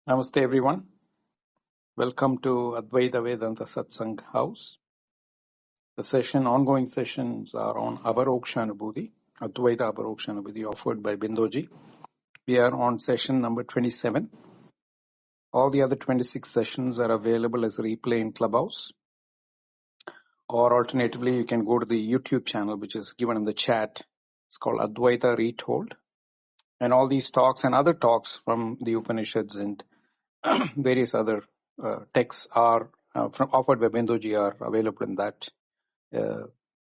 Namaste everyone. Welcome to Advaita Vedanta Satsang House. The ongoing sessions are on Aparokshanubhuti, Advaita Aparokshanubhuti offered by Bindoji. We are on session number 27. All the other 26 sessions are available as replay in Clubhouse. Or alternatively, you can go to the YouTube channel, which is given in the chat. It's called Advaita Retold. And all these talks and other talks from the Upanishads and various other texts are offered by Bindoji are available in that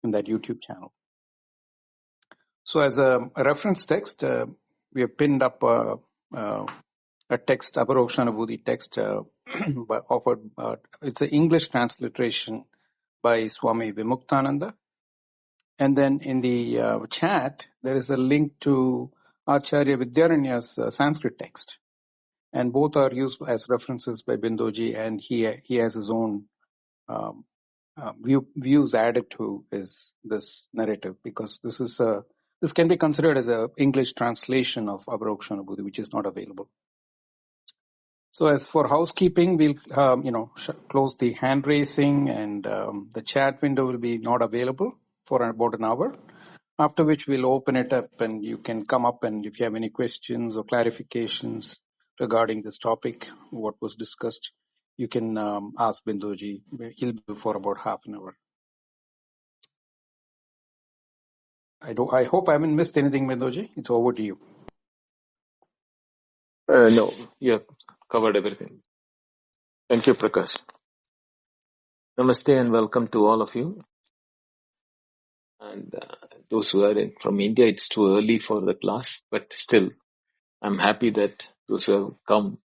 YouTube channel. So as a reference text, we have pinned up a text, Aparokshanubhuti text, offered. It's an English transliteration by Swami Vimuktananda. And then in the chat, there is a link to Acharya Vidyaranya's Sanskrit text. And both are used as references by Bindoji, and he has his own views added to this narrative, because this can be considered as an English translation of Aparokshanubhuti, which is not available. So as for housekeeping, we'll close the hand raising, and the chat window will be not available for about an hour. After which we'll open it up, and you can come up, and if you have any questions or clarifications regarding this topic, what was discussed, you can ask Bindoji. He'll be for about half an hour. I hope I haven't missed anything, Bindoji. It's over to you. No, you have covered everything. Thank you, Prakash. Namaste and welcome to all of you. And those who are from India, it's too early for the class, but still, I'm happy that those who have come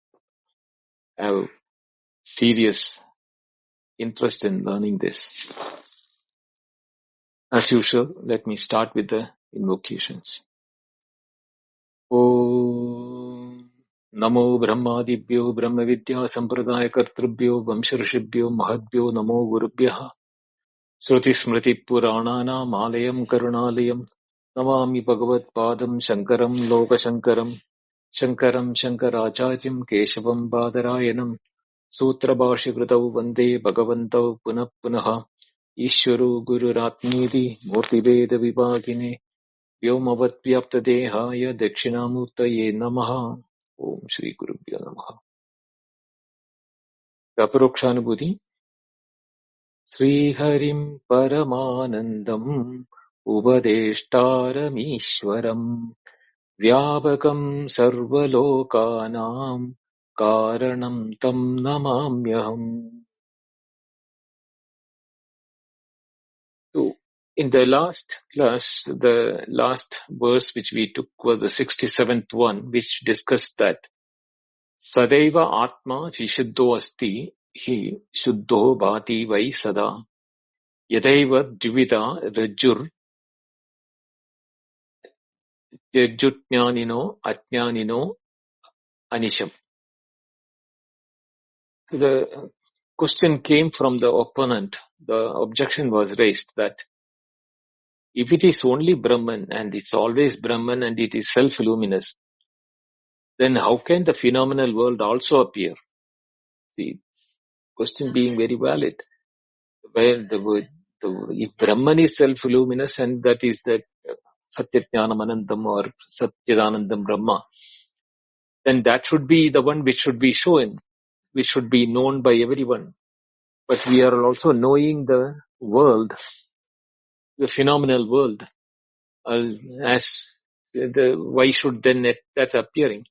have serious interest in learning this. As usual, let me start with the invocations. Om Namo Brahmadibhyo Brahma Vidya Sampradaya Kartrubhyo Vamsharishibhyo Mahadbhyo Namo Gurubhyaha Shruti Smriti Puranana Malayam Karunalayam Namami Bhagavat Padam Shankaram Loka Shankaram Shankaram Shankaracharyam Keshavam Badarayanam Sutra Bhashya Kritau Vande Bhagavantau Punah Punaha Ishwaru Guru Ratniti Murti Veda Vibhagine Vyomavat Vyapta Dehaya Dakshinamurtaye Namaha Om Shri Gurubhyo Namaha. Aparokshanubhuti. Sri Harim Paramanandam Ubadeshtaramishwaram Vyabakam Sarvalokanam Karanam Tam Namamyaham. So, in the last class, the last verse which we took was the 67th one, which discussed that Sadaiva Atma Vishuddho Asti Hi Shuddho Bhati Vai Sada Yadaiva Dvivida Rajur Jnanino Ajnanino Anisham. So the question came from the opponent. The objection was raised that if it is only Brahman and it's always Brahman and it is self-luminous, then how can the phenomenal world also appear? The question being very valid. Where if Brahman is self-luminous and that is the Satyajnanam Anandam or Satchidanandam Brahma, then that should be the one which should be shown, which should be known by everyone. But we are also knowing the world, the phenomenal world, why should then that appearing?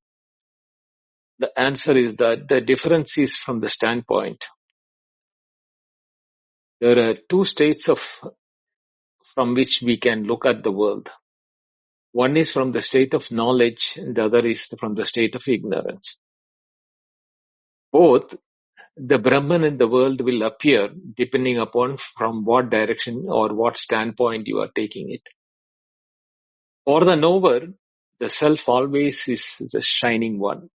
The answer is that the difference is from the standpoint. There are two states from which we can look at the world. One is from the state of knowledge, and the other is from the state of ignorance. Both the Brahman and the world will appear depending upon from what direction or what standpoint you are taking it. For the knower, the self always is the shining one.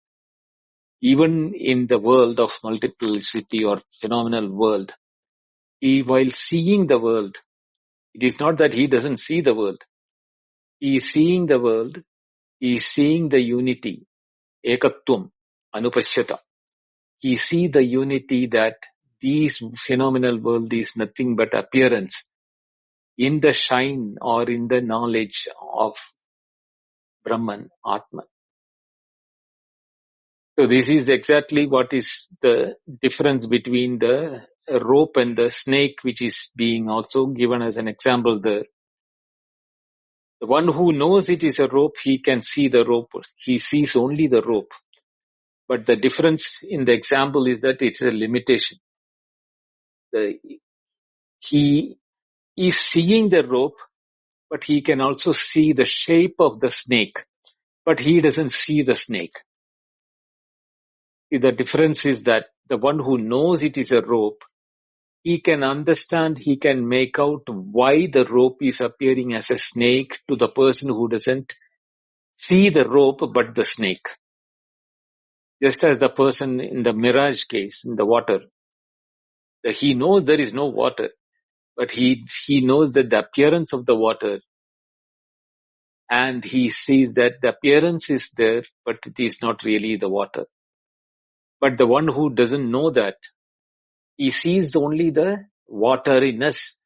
Even in the world of multiplicity or phenomenal world, while seeing the world, it is not that he doesn't see the world. He is seeing the world, he is seeing the unity, ekatvam, anupashyata. he sees the unity that this phenomenal world is nothing but appearance in the shine or in the knowledge of Brahman, Atman. So this is exactly what is the difference between the rope and the snake, which is being also given as an example there. The one who knows it is a rope, he can see the rope. He sees only the rope. But the difference in the example is that it's a limitation. He is seeing the rope, but he can also see the shape of the snake, but he doesn't see the snake. The difference is that the one who knows it is a rope, he can understand, he can make out why the rope is appearing as a snake to the person who doesn't see the rope but the snake. Just as the person in the mirage case, in the water, he knows there is no water, but he knows that the appearance of the water, and he sees that the appearance is there, but it is not really the water. But the one who doesn't know that, he sees only the wateriness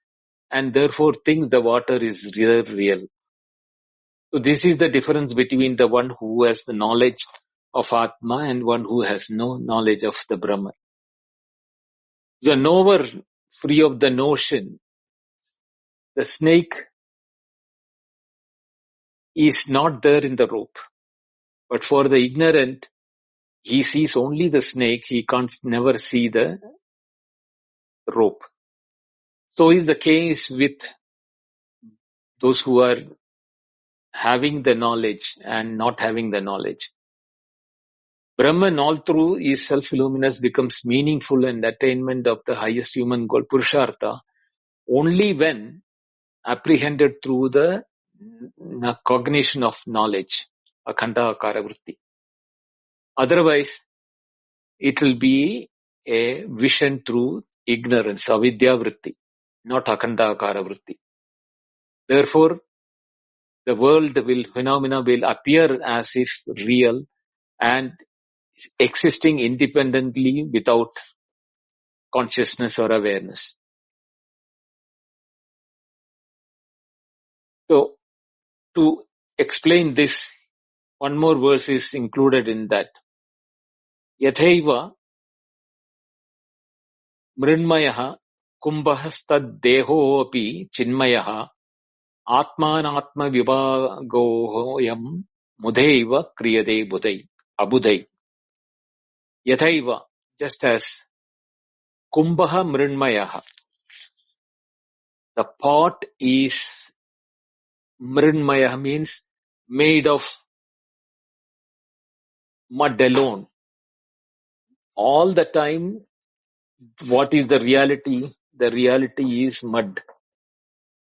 and therefore thinks the water is real. So this is the difference between the one who has the knowledge of Atma and one who has no knowledge of the Brahman. The knower free of the notion, the snake is not there in the rope. But for the ignorant, he sees only the snake, he can't never see the rope. So is the case with those who are having the knowledge and not having the knowledge. Brahman all through is self-luminous, becomes meaningful and attainment of the highest human goal, Purushartha, only when apprehended through the cognition of knowledge, Akhanda Akara Vritti. Otherwise, it will be a vision through ignorance, Avidya Vritti, not Akhanda Akara Vritti. Therefore, the world phenomena will appear as if real and existing independently without consciousness or awareness. So, to explain this, one more verse is included in that. Yathaiva mrinmayaha kumbhastad api chinmayaha atmanatma vibhagoyam mudhaiva kriyade budhai abudhai. Yathaiva, just as kumbha mrinmayaha, the pot is mrinmaya, means made of mud alone. All the time, what is the reality? The reality is mud.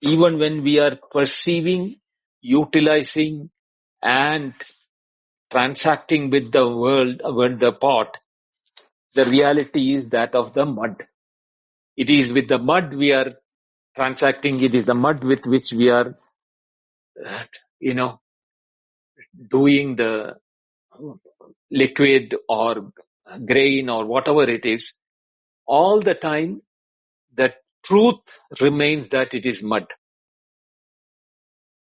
Even when we are perceiving, utilizing, and transacting with the world, with the pot, the reality is that of the mud. It is with the mud we are transacting. It is the mud with which we are, doing the liquid or grain or whatever it is. All the time, the truth remains that it is mud.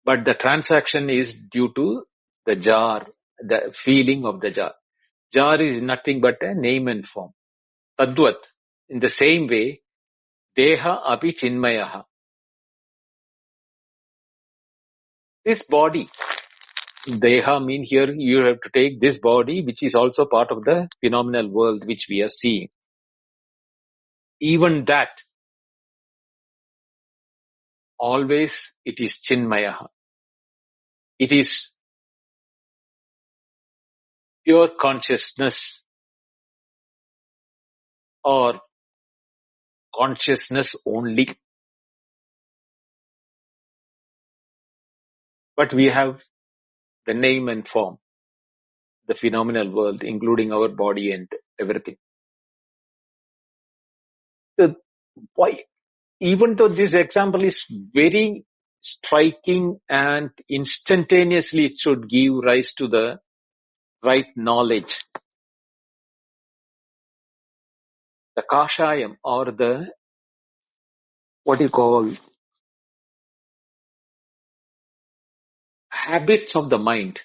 But the transaction is due to the jar, the feeling of the jar. Jar is nothing but a name and form. Tadvat. In the same way, Deha api chinmayaha. This body, Deha mean here you have to take this body, which is also part of the phenomenal world which we are seeing. Even that, always it is chinmayaha. It is pure consciousness or consciousness only. But we have the name and form, the phenomenal world, including our body and everything. So why, even though this example is very striking and instantaneously it should give rise to the right knowledge, the kashayam, or the, what you call, habits of the mind,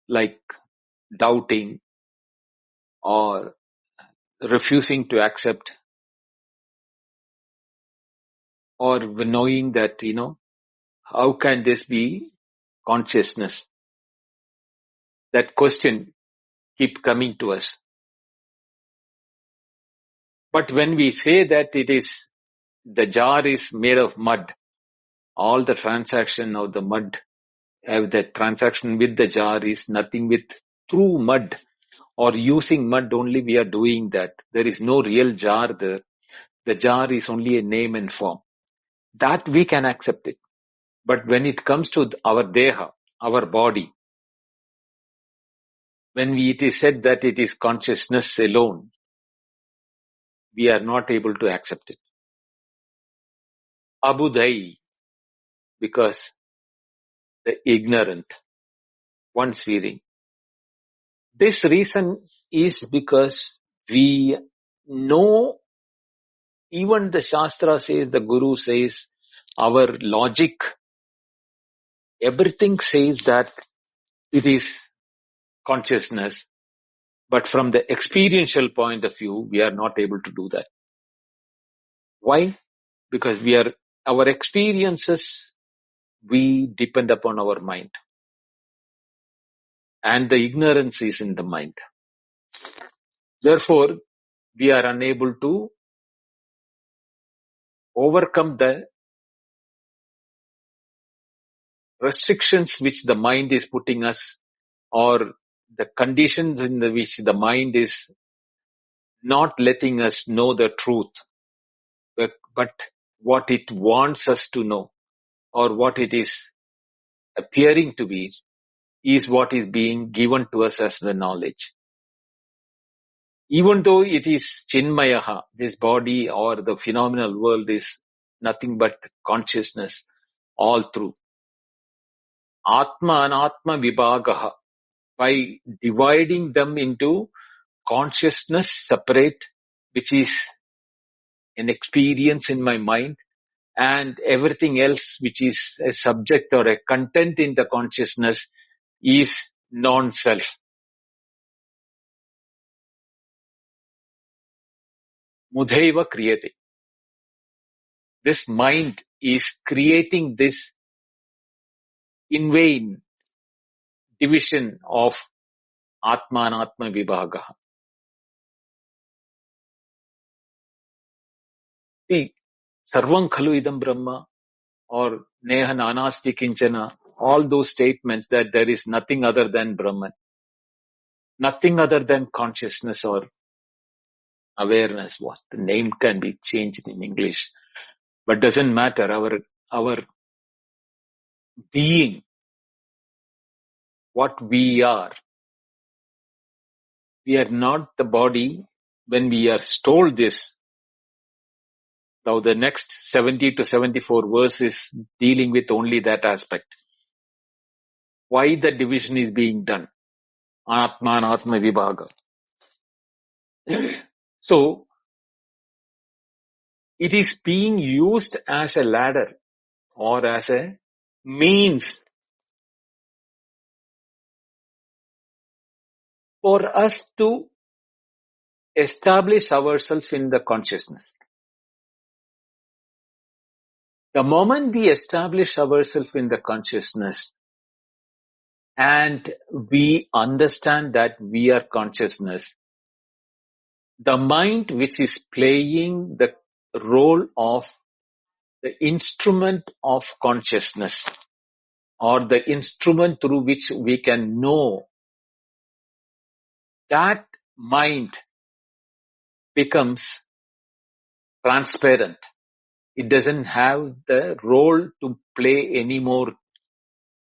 like doubting or refusing to accept, or knowing that, how can this be consciousness? That question keep coming to us. But when we say that the jar is made of mud, all the transaction of the mud, the transaction with the jar is nothing with through mud or using mud only we are doing that. There is no real jar there. The jar is only a name and form. That we can accept it. But when it comes to our deha, our body, when it is said that it is consciousness alone, we are not able to accept it. Abudai, because the ignorant, one's feeling. This reason is because we know, even the Shastra says, the Guru says, our logic, everything says that it is consciousness. But from the experiential point of view, we are not able to do that. Why? Because our experiences, we depend upon our mind. And the ignorance is in the mind. Therefore, we are unable to overcome the restrictions which the mind is putting us, or the conditions in which the mind is not letting us know the truth, but what it wants us to know, or what it is appearing to be, is what is being given to us as the knowledge. Even though it is chinmayaha, this body or the phenomenal world is nothing but consciousness all through. Atma and Atma vibhagaha, by dividing them into consciousness separate, which is an experience in my mind, and everything else which is a subject or a content in the consciousness is non-self. Mudhaiva kriyate. This mind is creating this in vain division of Atma and Atma vibhagaha. See, Sarvam khalu idam Brahma, or Neha Nanasti Kinchana, all those statements that there is nothing other than Brahman, nothing other than consciousness or awareness. What the name can be changed in English, but doesn't matter. Our being, what we are not the body. When we are told this, now the next 70 to 74 verses dealing with only that aspect. Why the division is being done? Atma and Atma vibhaga. So, it is being used as a ladder or as a means for us to establish ourselves in the consciousness. The moment we establish ourselves in the consciousness and we understand that we are consciousness, the mind which is playing the role of the instrument of consciousness, or the instrument through which we can know, that mind becomes transparent. It doesn't have the role to play anymore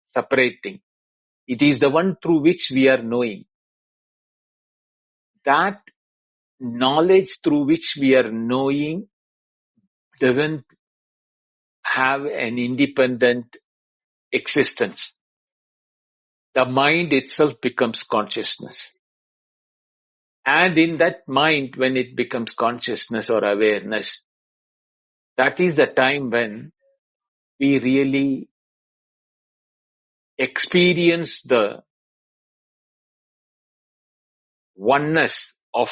separating. It is the one through which we are knowing. That knowledge through which we are knowing doesn't have an independent existence. The mind itself becomes consciousness. And in that mind, when it becomes consciousness or awareness, that is the time when we really experience the oneness of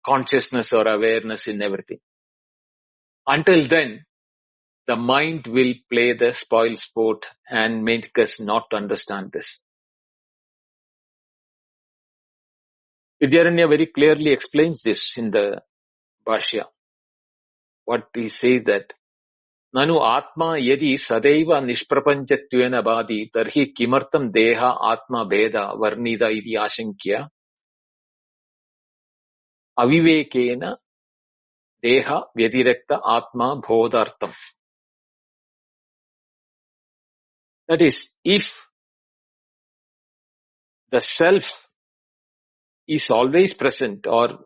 consciousness or awareness in everything. Until then, the mind will play the spoil sport and make us not understand this. Vidyaranya very clearly explains this in the Bhashya. What he says that, Nanu Atma yadi sadaiva nishprapanchatvena bhadi tarhi kimartam deha atma bheda varnida iti ashankya avivekena deha vyadirekta atma bodhartam. That is, if the self is always present or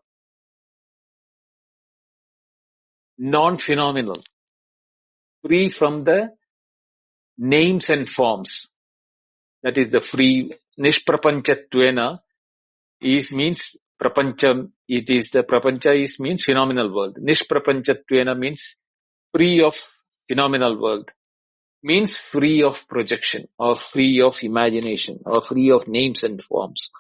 non-phenomenal, free from the names and forms, that is the free nishprapanchatvena means prapancham. It is the prapancha means phenomenal world. Nishprapanchatvena means free of phenomenal world, means free of projection or free of imagination or free of names and forms.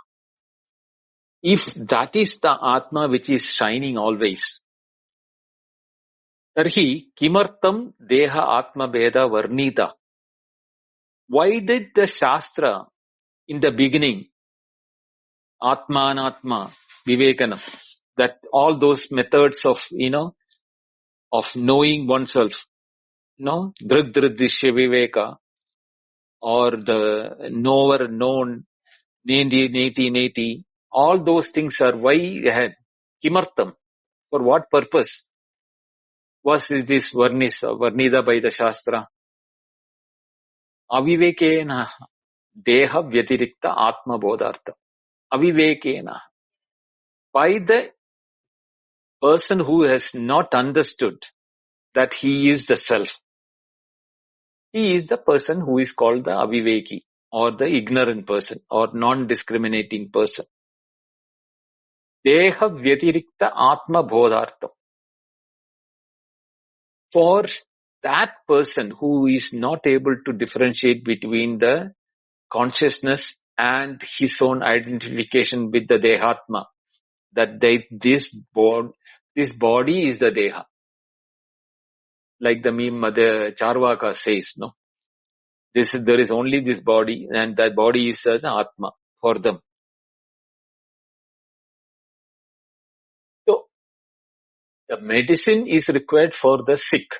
If that is the Atma which is shining always, tarhi kimartam deha atma bheda varnita. Why did the Shastra in the beginning, Atma Anatma, Vivekanam, that all those methods of, of knowing oneself, Drid Drisya Viveka, or the knower known, Neti Neti Neti, all those things are why ahead. Kimartam, for what purpose was this Varnida by the Shastra? Avivekena Deha Vyatirikta Atma Bodhartha. Avivekena. By the person who has not understood that he is the self. He is the person who is called the aviveki or the ignorant person or non-discriminating person. Deha vyatirikta atma bodhartha. For that person who is not able to differentiate between the consciousness and his own identification with the dehatma, that this body is the deha. Like the the Charvaka says, no? There is only this body, and that body is the Atma for them. So, the medicine is required for the sick.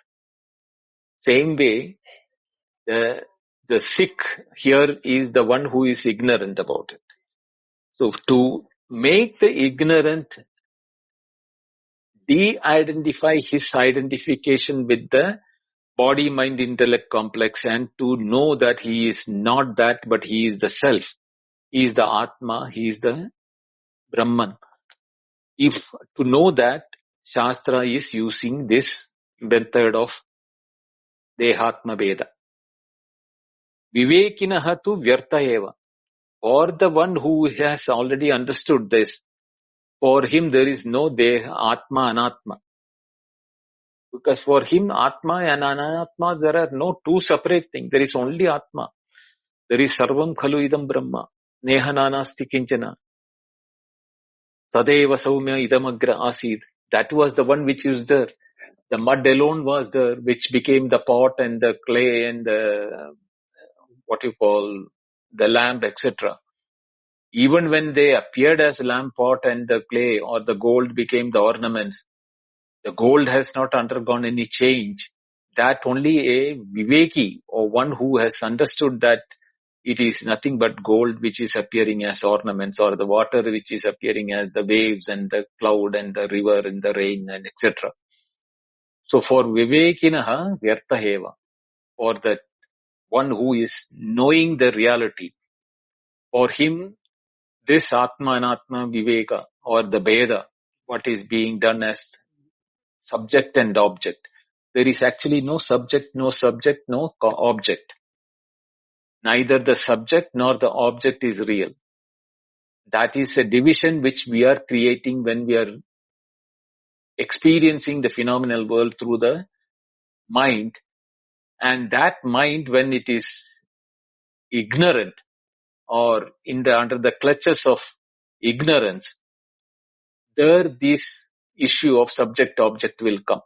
Same way, the sick here is the one who is ignorant about it. So, to make the ignorant de-identify his identification with the body, mind, intellect complex, and to know that he is not that, but he is the self. He is the Atma, he is the Brahman. If to know that, Shastra is using this method of Dehatma Veda. Vivekinaha tu vyartha eva. For the one who has already understood this, for him there is no Deha, Atma, Anatma. Because for him, Atma and Anatma, there are no two separate things. There is only Atma. There is Sarvam Khalu Idam Brahma. Neha Nanasti Kinchana. Sadeva Saumya Idamagra Asid. That was the one which is there. The mud alone was there, which became the pot and the clay and the, the lamp, etc. Even when they appeared as lamp pot and the clay or the gold became the ornaments, the gold has not undergone any change. That only a Viveki or one who has understood that it is nothing but gold which is appearing as ornaments, or the water which is appearing as the waves and the cloud and the river and the rain and etc. So for Vivekinaha Vyartaheva, for the one who is knowing the reality, for him this Atma Anatma Viveka or the Veda, what is being done as subject and object. There is actually no subject, no object. Neither the subject nor the object is real. That is a division which we are creating when we are experiencing the phenomenal world through the mind. And that mind, when it is ignorant or under the clutches of ignorance, there this issue of subject-object will come.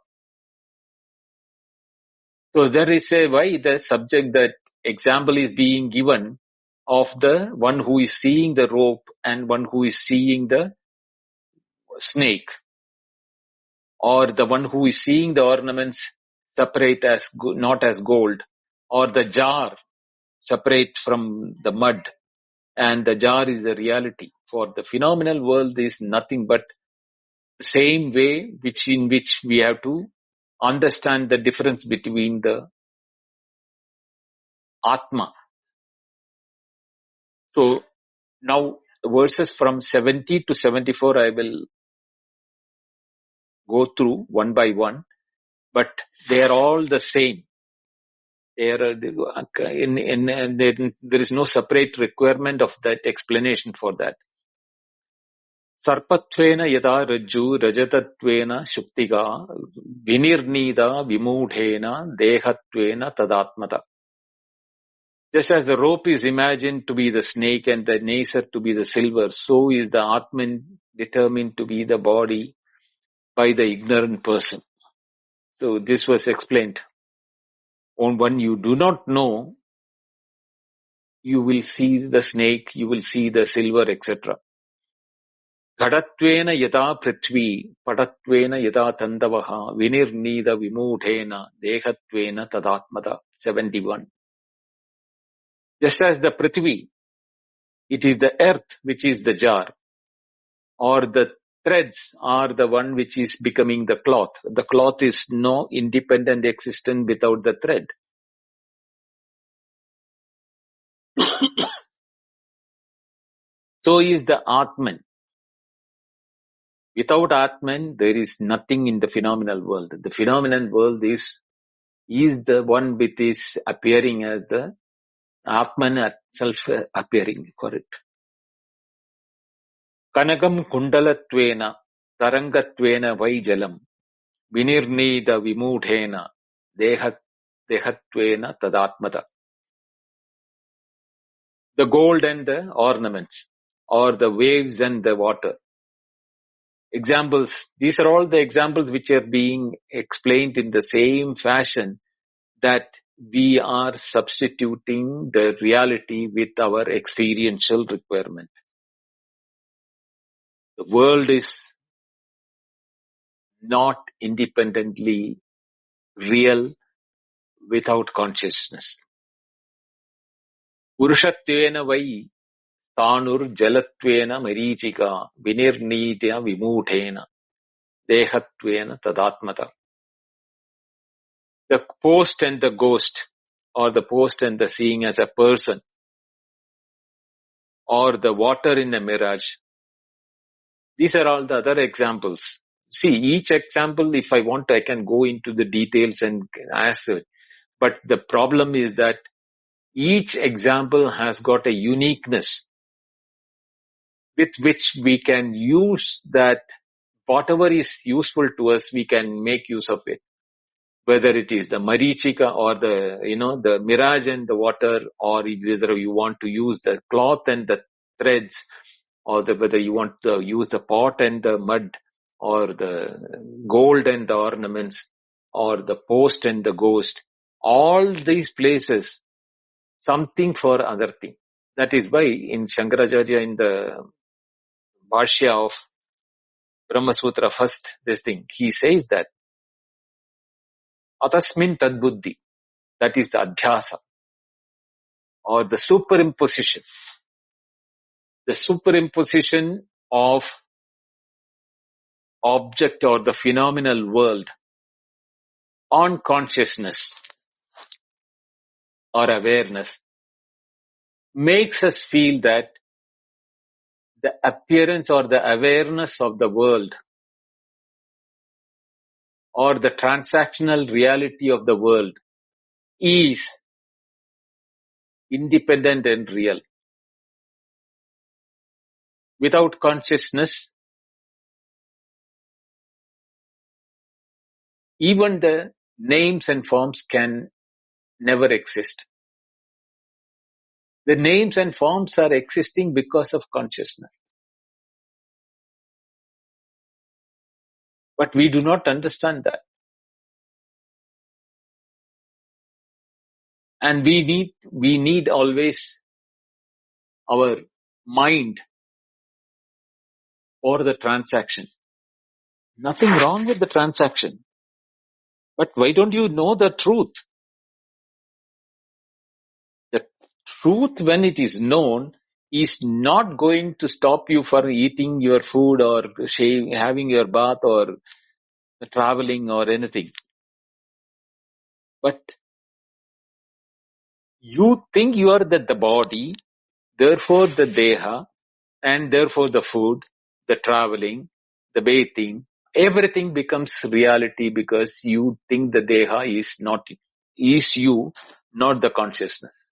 So there is why the subject, that example is being given of the one who is seeing the rope and one who is seeing the snake, or the one who is seeing the ornaments separate as not as gold, or the jar separate from the mud, and the jar is the reality. For the phenomenal world is nothing but the same way in which we have to understand the difference between the Atma. So now verses from 70 to 74 I will go through one by one, but they are all the same. There is no separate requirement of that explanation for that. Sarpatvena yada rajju rajatatvena shuktiga vinirnida vimudhena dehatvena tadatmata. Just as the rope is imagined to be the snake and the nature to be the silver, so is the Atman determined to be the body by the ignorant person. So this was explained. When you do not know, you will see the snake, you will see the silver, etc. Ghadattvena yata prithvi, padattvena yata tandavaha, vinirnida vimudhena, dehatvena tadatmata. 71. Just as the prithvi, it is the earth which is the jar, or the threads are the one which is becoming the cloth. The cloth is no independent existence without the thread. So is the Atman. Without Atman, there is nothing in the phenomenal world. The phenomenal world is the one which is appearing as the Atman itself appearing for it. Kanagam kundalatvena tarangatvena vaijalam vinirnida vimudhena dehatvena tadatmata. The gold and the ornaments, or the waves and the water. Examples. These are all the examples which are being explained in the same fashion, that we are substituting the reality with our experiential requirement. The world is not independently real without consciousness. Purushatvena vai tanur jalatvena marichika vinirnitya vimudhena dehatvena tadatmata. The post and the ghost, or the post and the seeing as a person, or the water in a mirage. These are all the other examples. See, each example, if I want, I can go into the details and ask it. But the problem is that each example has got a uniqueness with which we can use that. Whatever is useful to us, we can make use of it. Whether it is the marichika or the mirage and the water, or whether you want to use the cloth and the threads, or whether you want to use the pot and the mud, or the gold and the ornaments, or the post and the ghost. All these places, something for other thing. That is why in Shankaracharya, in the Bhashya of Brahma Sutra, first this thing, he says that Atasmin Tadbuddhi, that is the adhyasa, or the superimposition. The superimposition of object or the phenomenal world on consciousness or awareness makes us feel that the appearance or the awareness of the world, or the transactional reality of the world, is independent and real. Without consciousness, even the names and forms can never exist. The names and forms are existing because of consciousness. But we do not understand that. And we need always our mind or the transaction. Nothing wrong with the transaction. But why don't you know the truth? The truth, when it is known, is not going to stop you from eating your food or having your bath or traveling or anything. But you think you are the body, therefore the deha, and therefore the food, the traveling, the bathing, everything becomes reality because you think the deha is you, not the consciousness.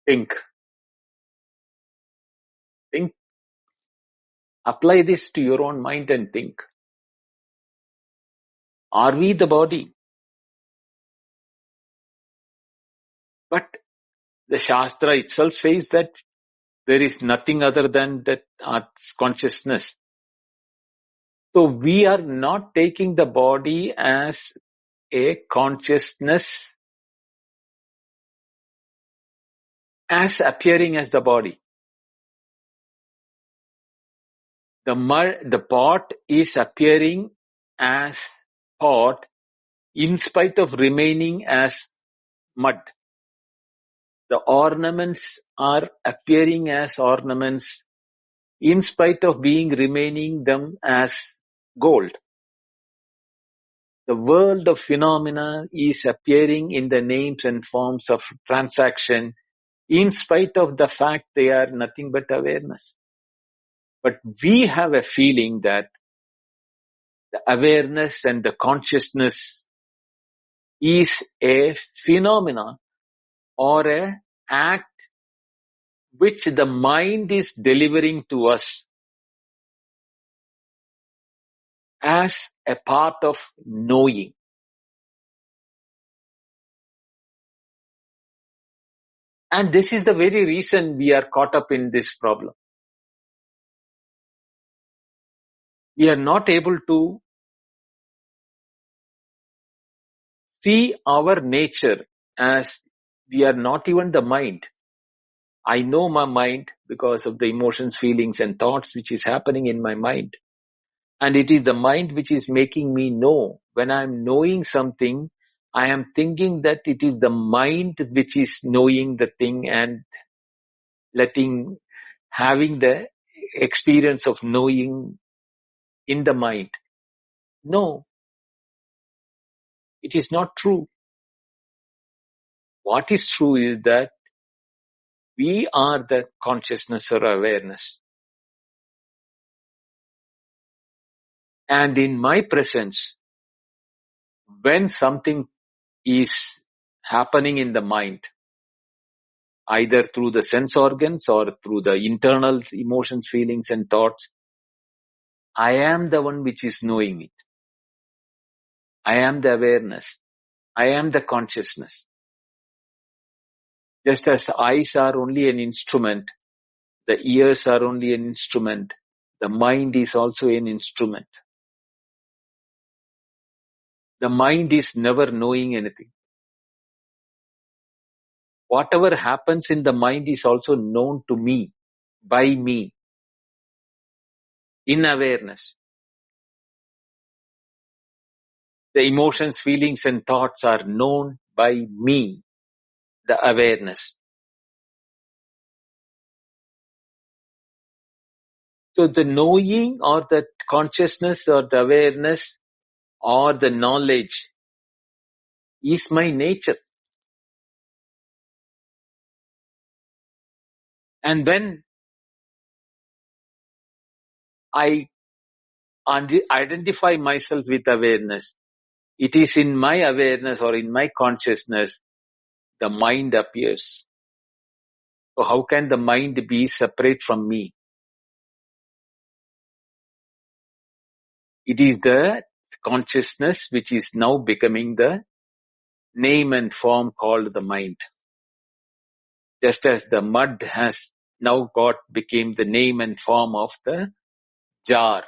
Think, apply this to your own mind and think. Are we the body? But the Shastra itself says that there is nothing other than that consciousness. So we are not taking the body as a consciousness as appearing as the body. The pot is appearing as pot in spite of remaining as mud. The ornaments are appearing as ornaments in spite of remaining them as gold. The world of phenomena is appearing in the names and forms of transaction in spite of the fact they are nothing but awareness. But we have a feeling that the awareness and the consciousness is a phenomenon or an act which the mind is delivering to us as a part of knowing. And this is the very reason we are caught up in this problem. We are not able to see our nature as we are not even the mind. I know my mind because of the emotions, feelings and thoughts which is happening in my mind. And it is the mind which is making me know. When I am knowing something, I am thinking that it is the mind which is knowing the thing and having the experience of knowing in the mind. No, it is not true. What is true is that we are the consciousness or awareness. And in my presence, when something is happening in the mind, either through the sense organs or through the internal emotions, feelings and thoughts, I am the one which is knowing it. I am the awareness. I am the consciousness. Just as the eyes are only an instrument, the ears are only an instrument, the mind is also an instrument. The mind is never knowing anything. Whatever happens in the mind is also known to me, by me, in awareness. The emotions, feelings and thoughts are known by me, the awareness. So the knowing or the consciousness or the awareness or the knowledge is my nature. And when I identify myself with awareness, it is in my awareness or in my consciousness, the mind appears. So how can the mind be separate from me? It is the consciousness which is now becoming the name and form called the mind. Just as the mud has now became the name and form of the jar,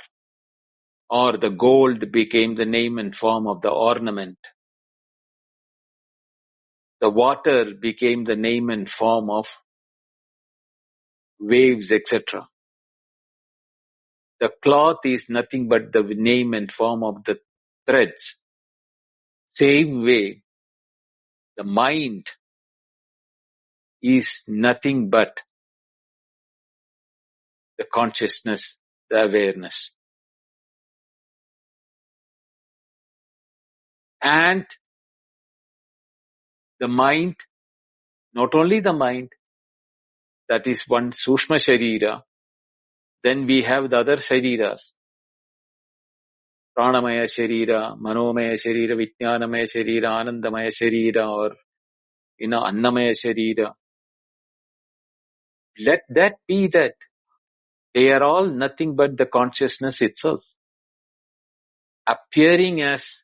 or the gold became the name and form of the ornament. The water became the name and form of waves, etc. The cloth is nothing but the name and form of the threads. Same way, the mind is nothing but the consciousness, the awareness. And the mind, not only the mind, that is one Sushma Sharira, then we have the other Shariras, Pranamaya Sharira, Manomaya Sharira, Vijnanamaya Sharira, Anandamaya Sharira, or Annamaya Sharira. Let that be that. They are all nothing but the consciousness itself, appearing as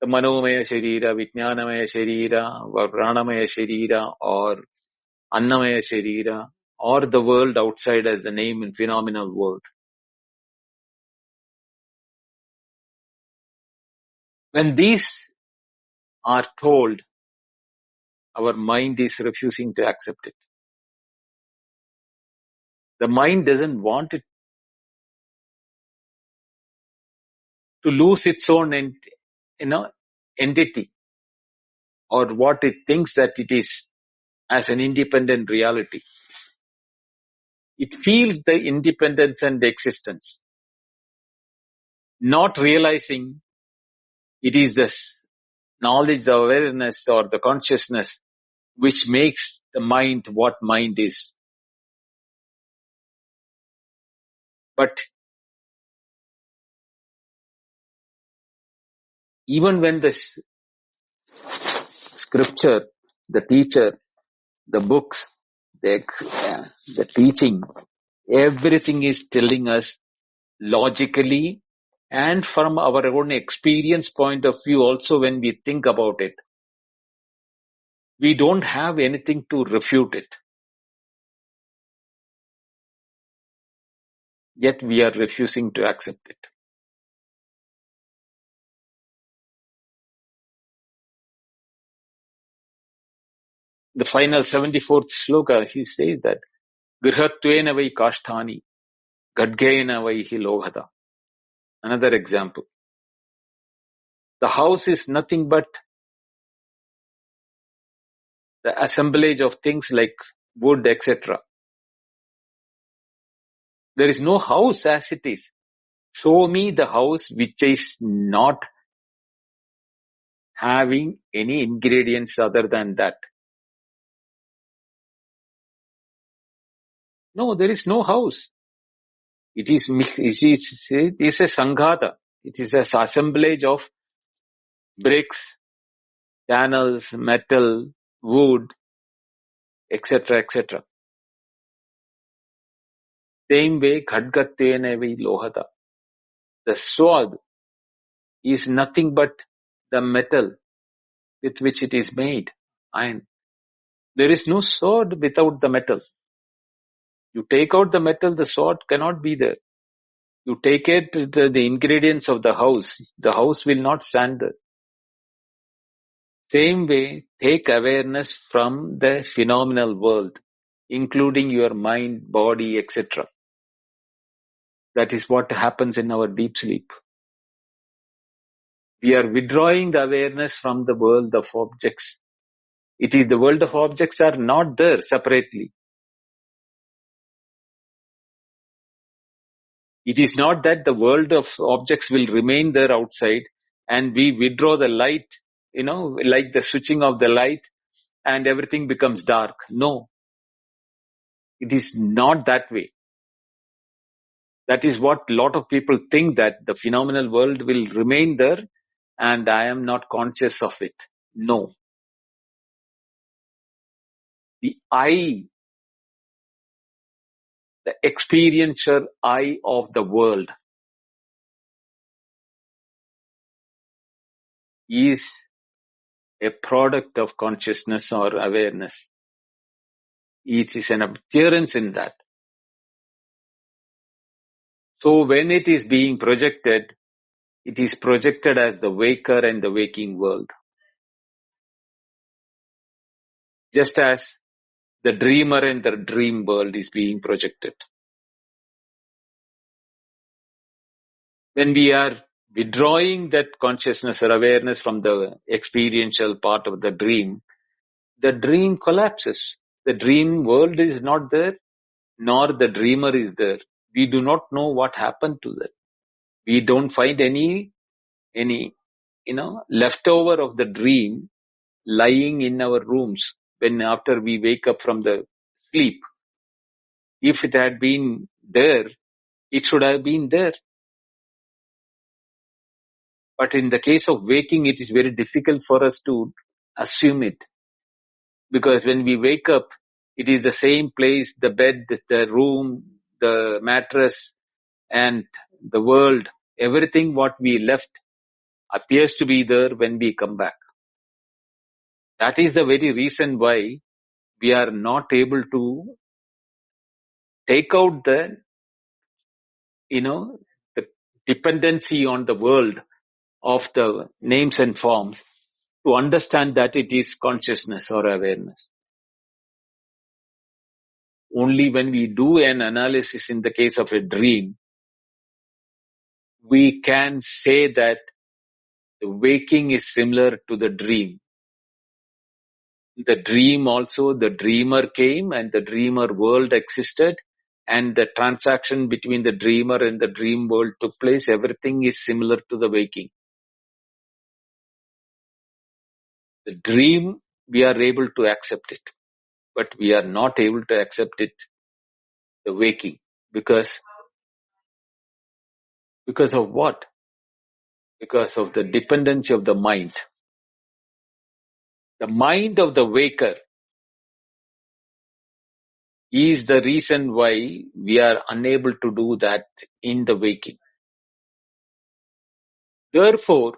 the Manomaya Sharira, Vijnanamaya Sharira, or Pranamaya Sharira, or Annamaya Sharira, or the world outside as the name and phenomenal world. When these are told, our mind is refusing to accept it. The mind doesn't want it to lose its own entity, or what it thinks that it is as an independent reality. It feels the independence and existence, not realizing it is this knowledge, the awareness, or the consciousness which makes the mind what mind is. But even when the scripture, the teacher, the books, the teaching, everything is telling us logically and from our own experience point of view also, when we think about it, we don't have anything to refute it. Yet we are refusing to accept it. The final 74th shloka, he says that Grihatvena vai kasthani, gadgena vai hi lohata. Another example. The house is nothing but the assemblage of things like wood, etc. There is no house as it is. Show me the house which is not having any ingredients other than that. No, there is no house. It is a sanghata. It is an assemblage of bricks, panels, metal, wood, etc., etc. Same way, khadgattena vai lohata. The sword is nothing but the metal with which it is made. Iron. There is no sword without the metal. You take out the metal, the sword cannot be there. You take it, the ingredients of the house will not stand there. Same way, take awareness from the phenomenal world, including your mind, body, etc. That is what happens in our deep sleep. We are withdrawing the awareness from the world of objects. It is the world of objects are not there separately. It is not that the world of objects will remain there outside and we withdraw the light, like the switching of the light and everything becomes dark. No, it is not that way. That is what a lot of people think, that the phenomenal world will remain there and I am not conscious of it. No. the I, the experiential I of the world is a product of consciousness or awareness. It is an appearance in that. So when it is being projected, it is projected as the waker and the waking world. Just as the dreamer and the dream world is being projected. When we are withdrawing that consciousness or awareness from the experiential part of the dream collapses. The dream world is not there, nor the dreamer is there. We do not know what happened to that. We don't find any leftover of the dream lying in our rooms when after we wake up from the sleep. If it had been there, it should have been there. But in the case of waking, it is very difficult for us to assume it. Because when we wake up, it is the same place, the bed, the room, the mattress, and the world. Everything what we left appears to be there when we come back. That is the very reason why we are not able to take out the dependency on the world of the names and forms to understand that it is consciousness or awareness. Only when we do an analysis in the case of a dream, we can say that the waking is similar to the dream. The dream also, the dreamer came and the dreamer world existed, and the transaction between the dreamer and the dream world took place. Everything is similar to the waking. The dream, we are able to accept it, but we are not able to accept it, the waking. Because of what? Because of the dependency of the mind. The mind of the waker is the reason why we are unable to do that in the waking. Therefore,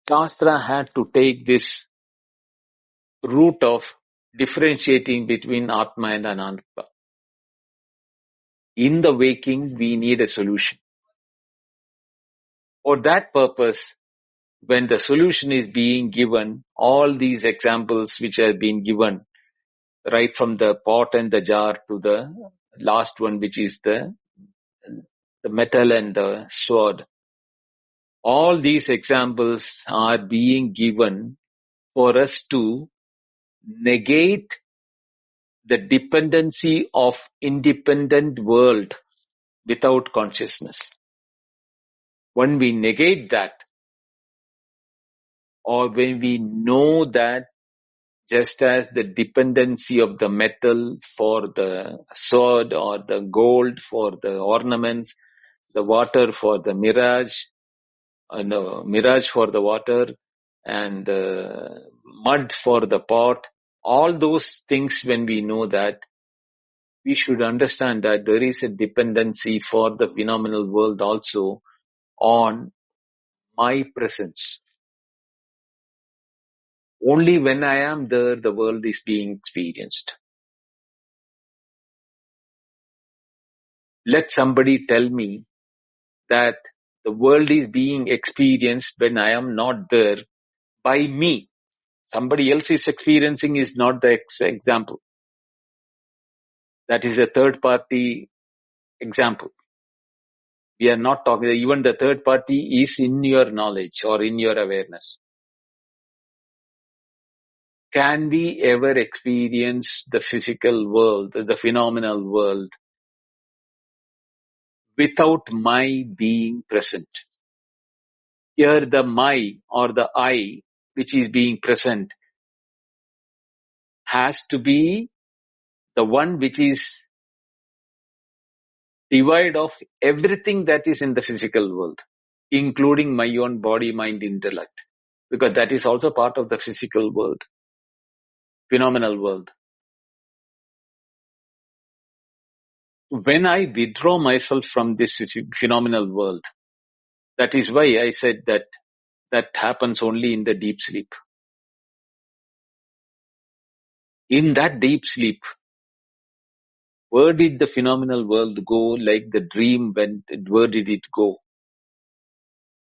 Shastra had to take this route of differentiating between Atma and Anatma. In the waking, we need a solution. For that purpose, when the solution is being given, all these examples which have been given, right from the pot and the jar to the last one, which is the metal and the sword, all these examples are being given for us to negate the dependency of independent world without consciousness. When we negate that, or when we know that just as the dependency of the metal for the sword or the gold for the ornaments, the water for the mirage, mirage for the water, and the mud for the pot, all those things, when we know that, we should understand that there is a dependency for the phenomenal world also on my presence. Only when I am there, the world is being experienced. Let somebody tell me that the world is being experienced when I am not there by me. Somebody else is experiencing is not the example. That is a third party example. We are not talking, even the third party is in your knowledge or in your awareness. Can we ever experience the physical world, the phenomenal world, without my being present? Here the my or the I, which is being present, has to be the one which is devoid of everything that is in the physical world, including my own body, mind, intellect, because that is also part of the physical world. phenomenal world. When I withdraw myself from this phenomenal world, that is why I said that happens only in the deep sleep. In that deep sleep, where did the phenomenal world go? Like the dream went, where did it go?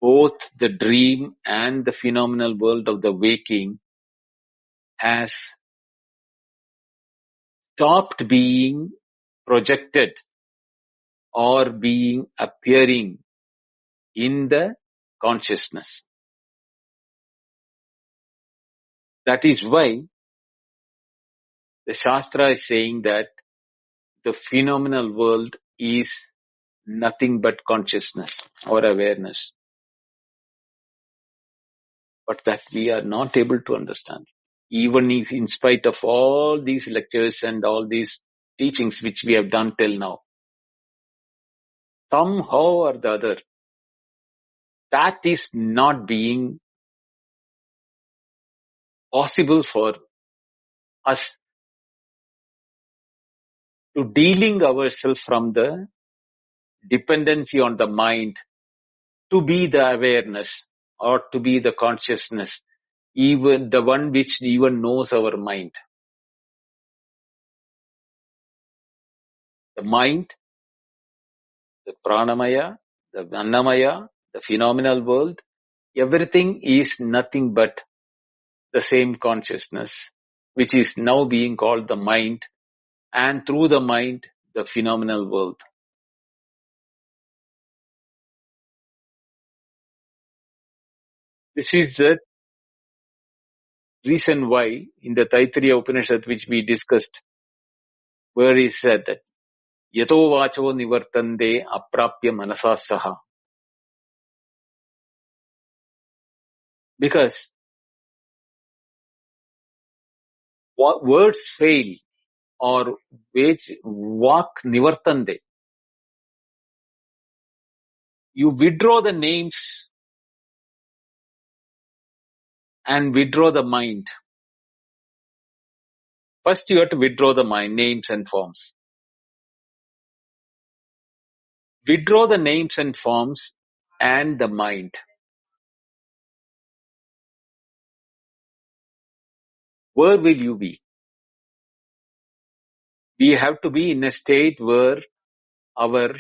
Both the dream and the phenomenal world of the waking has stopped being projected or being appearing in the consciousness. That is why the Shastra is saying that the phenomenal world is nothing but consciousness or awareness. But that we are not able to understand. Even if in spite of all these lectures and all these teachings which we have done till now, somehow or the other, that is not being possible for us to dealing ourselves from the dependency on the mind to be the awareness or to be the consciousness, even the one which even knows our mind. The mind, the pranamaya, the annamaya, the phenomenal world, everything is nothing but the same consciousness, which is now being called the mind, and through the mind, the phenomenal world. This is the reason why in the Taittiriya Upanishad which we discussed, where he said that Yato vacho nivartande aprapya manasa saha. Because words fail or which vak nivartande. You withdraw the names and withdraw the mind. First you have to withdraw the mind, names and forms. Withdraw the names and forms and the mind. Where will you be? We have to be in a state where our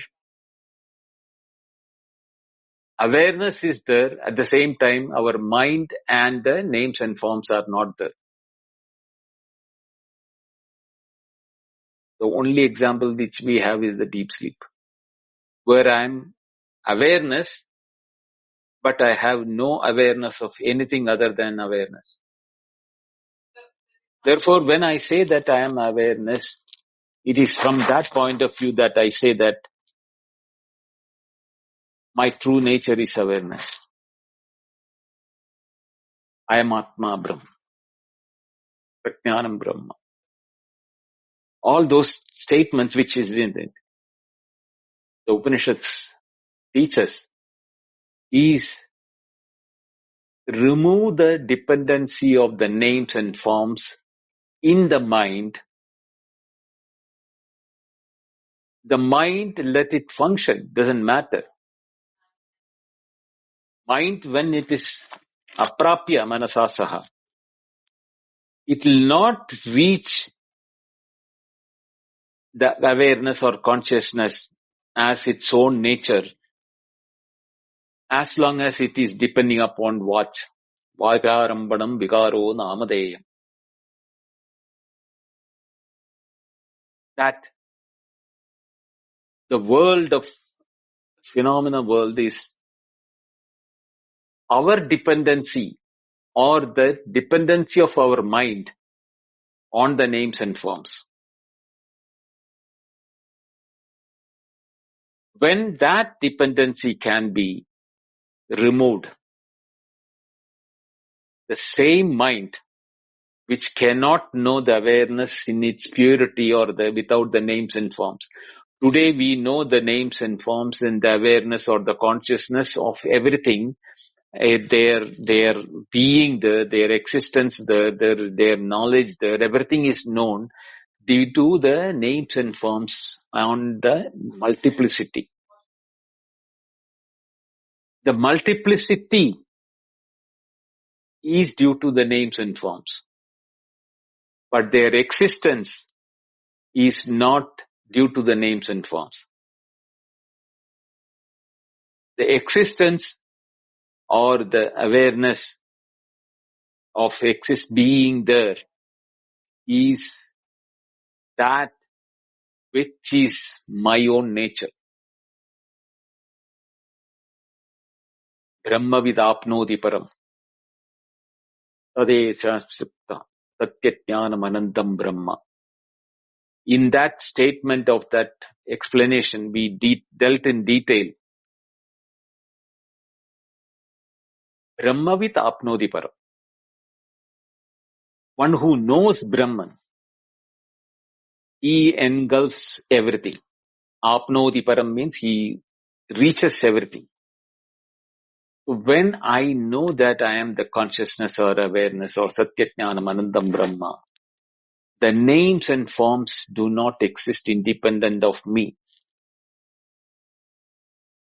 awareness is there, at the same time our mind and the names and forms are not there. The only example which we have is the deep sleep, where I am awareness, but I have no awareness of anything other than awareness. Therefore, when I say that I am awareness, it is from that point of view that I say that my true nature is awareness. I am Atma Brahma, Prajnanam Brahma. All those statements which is in it, the Upanishads teach us, is remove the dependency of the names and forms in the mind. The mind, let it function, doesn't matter. Mind, when it is aprapya manasasaha, it will not reach the awareness or consciousness as its own nature, as long as it is depending upon what? Vakarambanam vikaro namadeyam. That the world of phenomena world is our dependency or the dependency of our mind on the names and forms. When that dependency can be removed, the same mind which cannot know the awareness in its purity or without the names and forms. Today we know the names and forms and the awareness or the consciousness of everything their being there, their existence there, their knowledge there, everything is known due to the names and forms on the multiplicity. The multiplicity is due to the names and forms, but their existence is not due to the names and forms. The existence or the awareness of being there is that which is my own nature. Brahmavid apnoti param. Tade sanskipta satyajnanam anantam brahma. In that statement of that explanation, we dealt in detail. Brahmavid apnoti param. One who knows Brahman, he engulfs everything. Apnoti param means he reaches everything. When I know that I am the consciousness or awareness or Satyajnanam Anandam Brahma, the names and forms do not exist independent of me.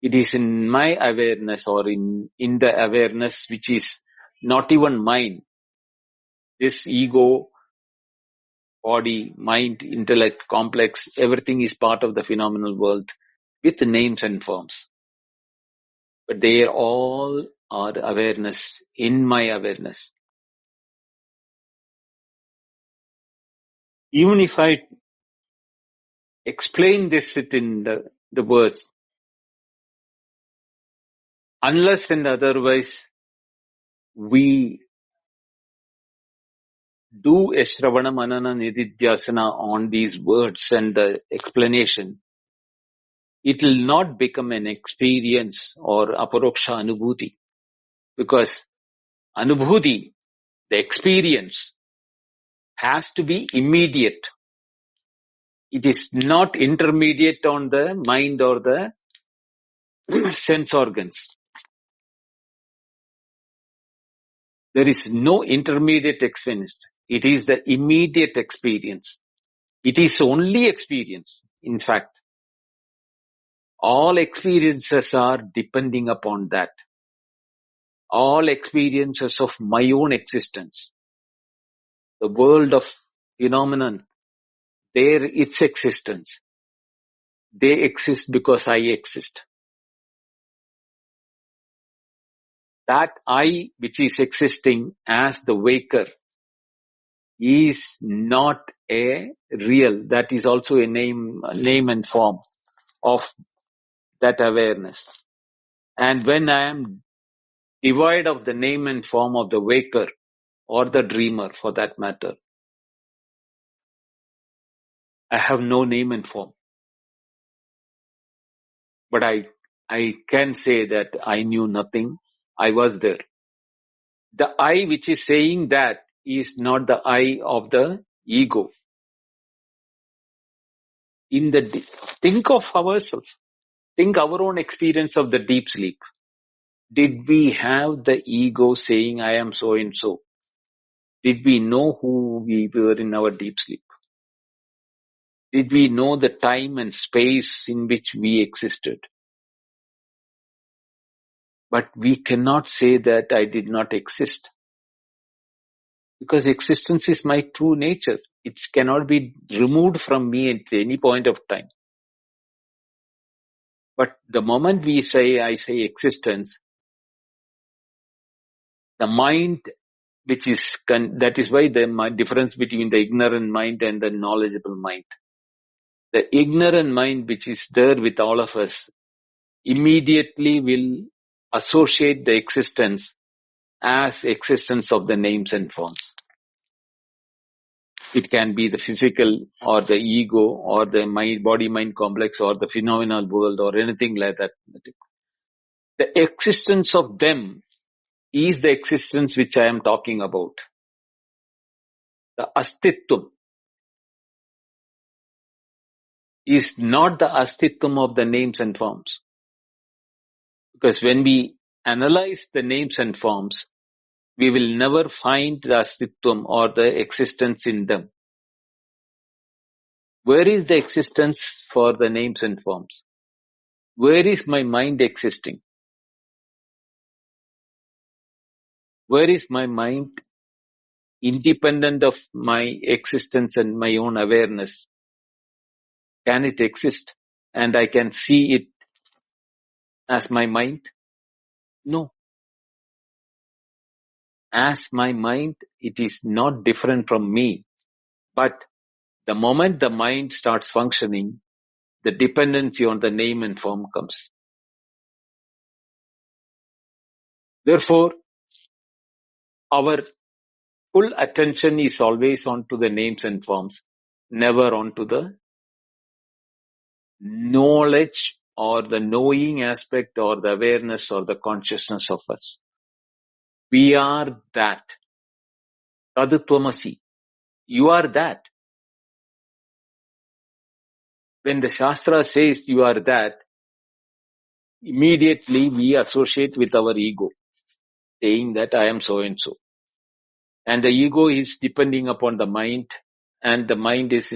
It is in my awareness or in the awareness which is not even mine. This ego, body, mind, intellect, complex, everything is part of the phenomenal world with names and forms. But they all are awareness in my awareness. Even if I explain this in the words, unless and otherwise we do a Shravana Manana Nididhyasana on these words and the explanation, it will not become an experience or Aparokshanubhuti, because Anubhuti, the experience, has to be immediate. It is not intermediate on the mind or the sense organs. There is no intermediate experience. It is the immediate experience. It is only experience. In fact, all experiences are depending upon that. All experiences of my own existence. The world of phenomenon, its existence. They exist because I exist. That I which is existing as the waker is not a real. That is also a name and form of that awareness. And when I am devoid of the name and form of the waker or the dreamer for that matter, I have no name and form. But I can say that I knew nothing. I was there. The I which is saying that is not the I of the ego. Think of ourselves. Think our own experience of the deep sleep. Did we have the ego saying, I am so and so? Did we know who we were in our deep sleep? Did we know the time and space in which we existed? But we cannot say that I did not exist. Because existence is my true nature. It cannot be removed from me at any point of time. But the moment I say existence, the mind, that is why the difference between the ignorant mind and the knowledgeable mind. The ignorant mind which is there with all of us immediately will associate the existence as existence of the names and forms. It can be the physical or the ego or the body-mind complex or the phenomenal world or anything like that. The existence of them is the existence which I am talking about. The astitvam is not the astitvam of the names and forms. Because when we analyze the names and forms, we will never find the astitvam or the existence in them. Where is the existence for the names and forms? Where is my mind existing? Where is my mind independent of my existence and my own awareness? Can it exist and I can see it as my mind? No. As my mind, it is not different from me. But the moment the mind starts functioning, the dependency on the name and form comes. Therefore, our full attention is always on to the names and forms, never on to the knowledge or the knowing aspect or the awareness or the consciousness of us. We are that. Tadutvamasi. You are that. When the Shastra says you are that, immediately we associate with our ego, saying that I am so and so. And the ego is depending upon the mind, and the mind is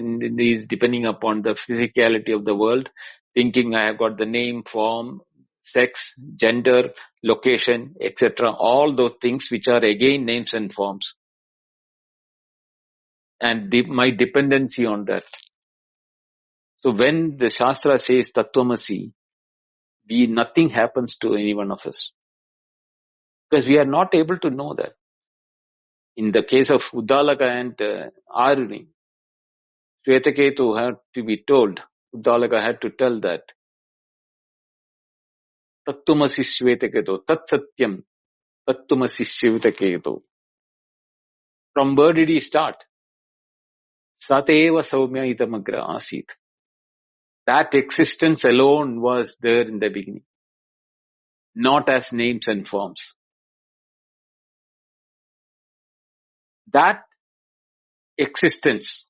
depending upon the physicality of the world, thinking I have got the name, form, sex, gender, location, etc. All those things which are again names and forms. And my dependency on that. So when the Shastra says Tattvamasi, nothing happens to any one of us. Because we are not able to know that. In the case of Uddalaka and Aruni, Shvetaketu had to be told, Uddalaka had to tell that, Tattvamasi Shvetaketu, Tat Satyam, Tattvamasi Shvetaketu. From where did he start? Sateva Saumya Idamagra Asit. That existence alone was there in the beginning, not as names and forms. That existence,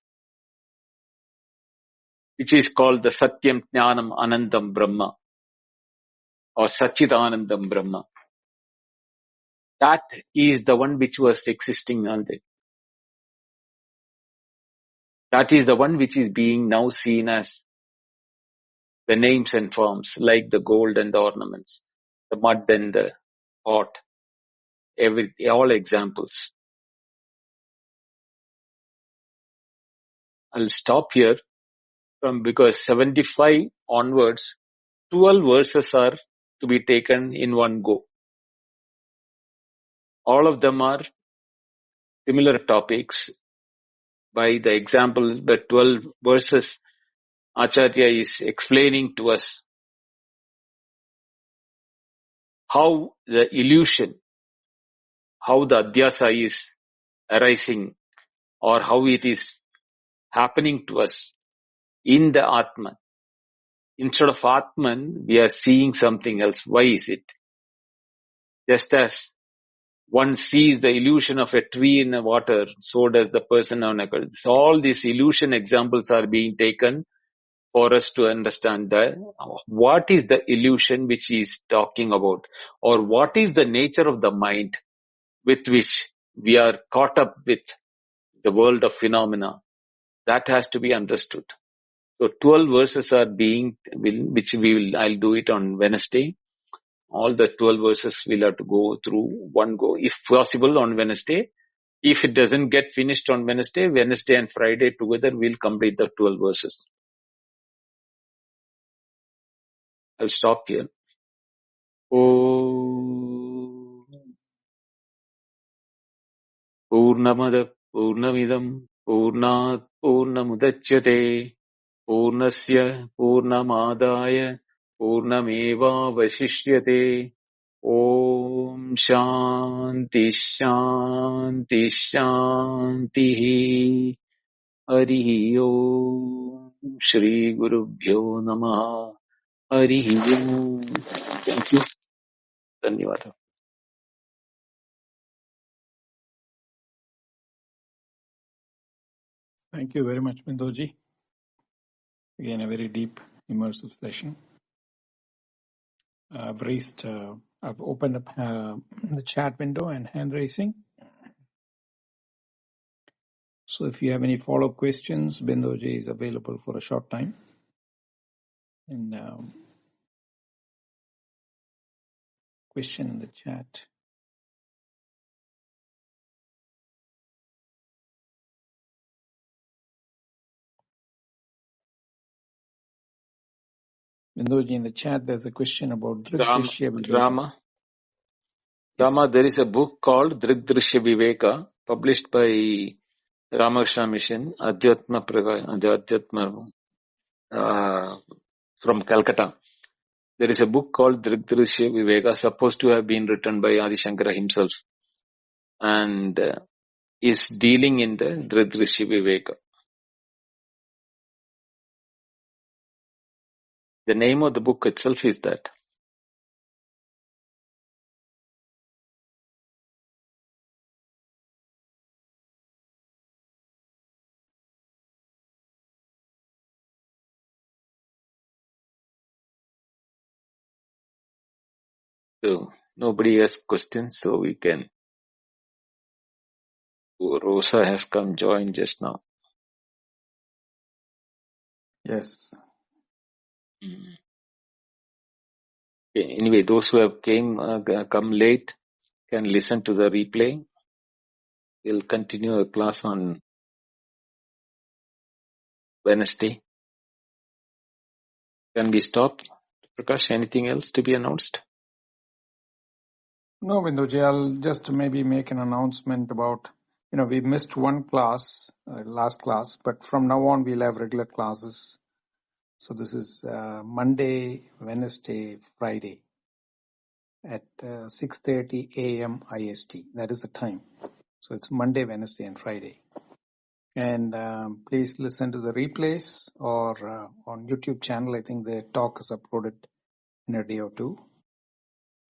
which is called the Satyam Jnanam Anandam Brahma or Sachidanandam Brahma, that is the one which was existing on there. That is the one which is being now seen as the names and forms, like the gold and the ornaments, the mud and the pot, all examples. I'll stop here because 75 onwards, 12 verses are to be taken in one go. All of them are similar topics. By the example, the 12 verses, Acharya is explaining to us how the illusion, how the adhyasa is arising, or how it is happening to us in the Atman. Instead of Atman, we are seeing something else. Why is it? Just as one sees the illusion of a tree in the water, so does the person on a earth. All these illusion examples are being taken for us to understand what is the illusion which he is talking about, or what is the nature of the mind with which we are caught up with the world of phenomena. That has to be understood. So 12 verses are I'll do it on Wednesday. All the 12 verses we'll have to go through one go, if possible on Wednesday. If it doesn't get finished on Wednesday and Friday together, we'll complete the 12 verses. I'll stop here. Om Purnamada Purnamidam Purnat Purnamudachyate Purnasya Purnamadaya Purnameva Vasishyate. Om Shanti Shanti Shanti. Harihi Om. Shri Gurubhyo Namaha. Harihi Om. Thank you. Dhanyawad. Thank you very much, Bindoji. Again, a very deep, immersive session. I've opened up the chat window and hand raising. So if you have any follow-up questions, Bindoji is available for a short time. And question in the chat. Bindoji, in the chat, there's a question about Drigdrishya Viveka. Rama, there is a book called Drigdrishya Viveka, published by Ramakrishna Mission, Adhyatma from Calcutta. There is a book called Drigdrishya Viveka, supposed to have been written by Adi Shankara himself, and is dealing in the Drigdrishya Viveka. The name of the book itself is that. So nobody has questions, so we can. Rosa has come join just now. Yes. Okay, anyway, those who have come late can listen to the replay. We'll continue a class on Wednesday. Can we stop? Prakash, anything else to be announced? No, Bindoji, I'll just maybe make an announcement about, we missed one class, last class, but from now on we'll have regular classes. So this is Monday, Wednesday, Friday at 6:30 a.m. IST. That is the time. So it's Monday, Wednesday, and Friday. And please listen to the replays or on YouTube channel. I think the talk is uploaded in a day or two.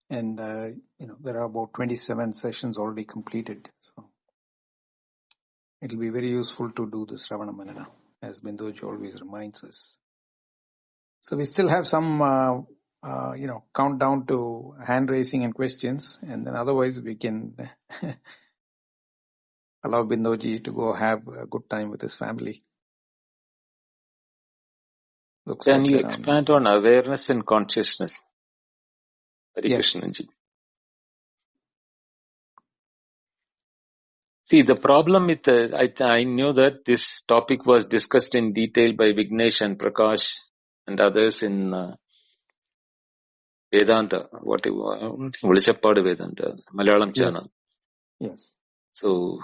And, there are about 27 sessions already completed. So it'll be very useful to do this Ravana Manana, as Bindoji always reminds us. So we still have some, countdown to hand raising and questions. And then otherwise we can allow Bindoji to go have a good time with his family. Can you expand on awareness and consciousness? Hare Yes. Krishnaji. See, the problem with I knew that this topic was discussed in detail by Vignesh and Prakash and others in Vedanta, Velichapadu Vedanta, Malayalam channel. Yes. So,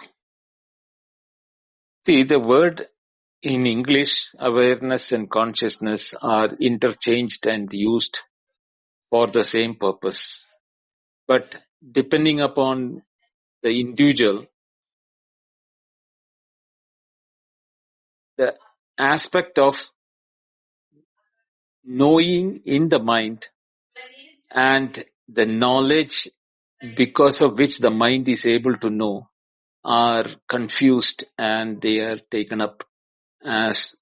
see, the word in English, awareness and consciousness are interchanged and used for the same purpose. But depending upon the individual, the aspect of knowing in the mind and the knowledge because of which the mind is able to know are confused, and they are taken up as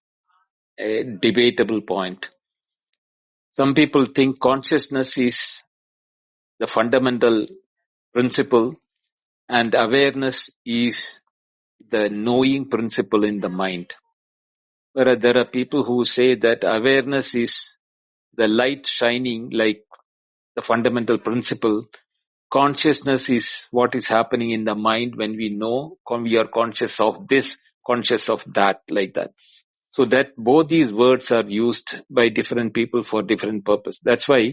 a debatable point. Some people think consciousness is the fundamental principle and awareness is the knowing principle in the mind. Whereas there are people who say that awareness is the light shining like the fundamental principle. Consciousness is what is happening in the mind when we know, we are conscious of this, conscious of that, like that. So that both these words are used by different people for different purpose. That's why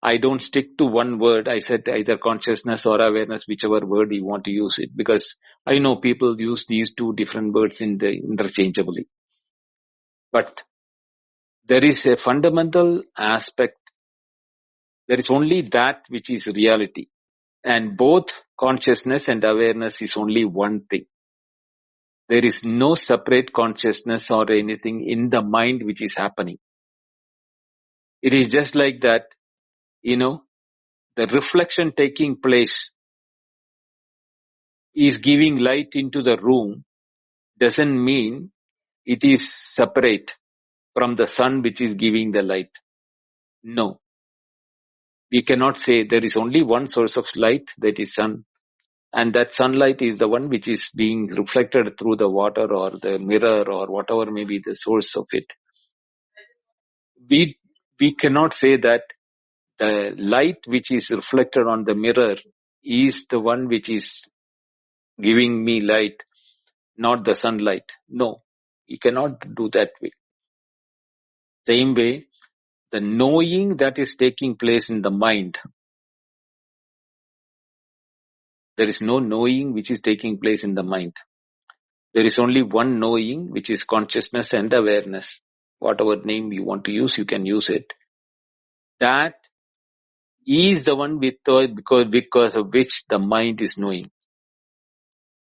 I don't stick to one word. I said either consciousness or awareness, whichever word you want to use it, because I know people use these two different words interchangeably. But there is a fundamental aspect. There is only that which is reality. And both consciousness and awareness is only one thing. There is no separate consciousness or anything in the mind which is happening. It is just like that, the reflection taking place is giving light into the room doesn't mean it is separate from the sun which is giving the light. No. We cannot say there is only one source of light, that is sun, and that sunlight is the one which is being reflected through the water or the mirror or whatever may be the source of it. We cannot say that the light which is reflected on the mirror is the one which is giving me light, not the sunlight. No, you cannot do that way. Same way, the knowing that is taking place in the mind, there is no knowing which is taking place in the mind. There is only one knowing, which is consciousness and awareness. Whatever name you want to use, you can use it. That is the one because of which the mind is knowing.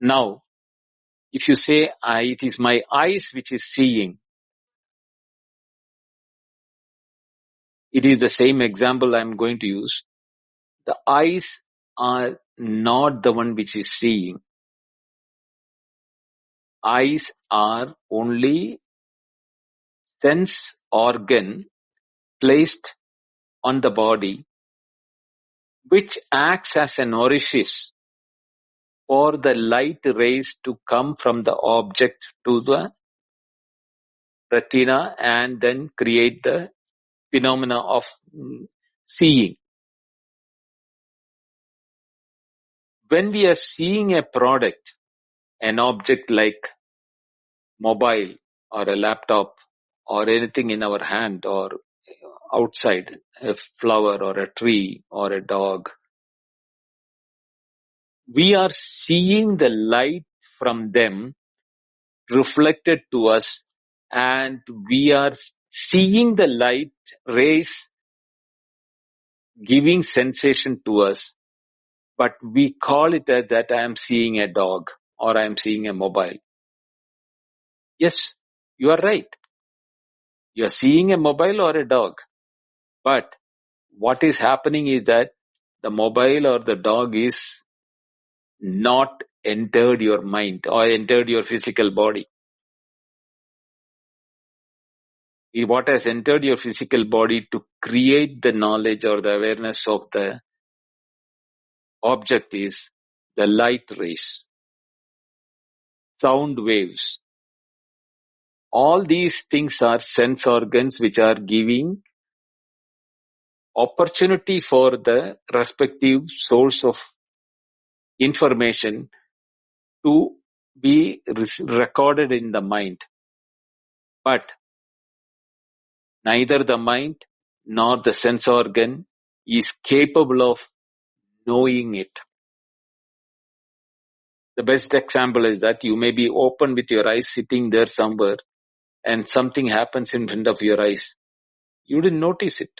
Now, if you say, it is my eyes which is seeing, it is the same example I am going to use. The eyes are not the one which is seeing. Eyes are only sense organ placed on the body, which acts as an orifice for the light rays to come from the object to the retina and then create the phenomena of seeing. When we are seeing a product, an object like mobile or a laptop or anything in our hand or outside, a flower or a tree or a dog, we are seeing the light from them reflected to us, and we are seeing the light rays giving sensation to us, but we call it as that I am seeing a dog or I am seeing a mobile. Yes, you are right. You are seeing a mobile or a dog, but what is happening is that the mobile or the dog is not entered your mind or entered your physical body. What has entered your physical body to create the knowledge or the awareness of the object is the light rays, sound waves. All these things are sense organs which are giving opportunity for the respective source of information to be recorded in the mind. But neither the mind nor the sense organ is capable of knowing it. The best example is that you may be open with your eyes sitting there somewhere and something happens in front of your eyes. You didn't notice it.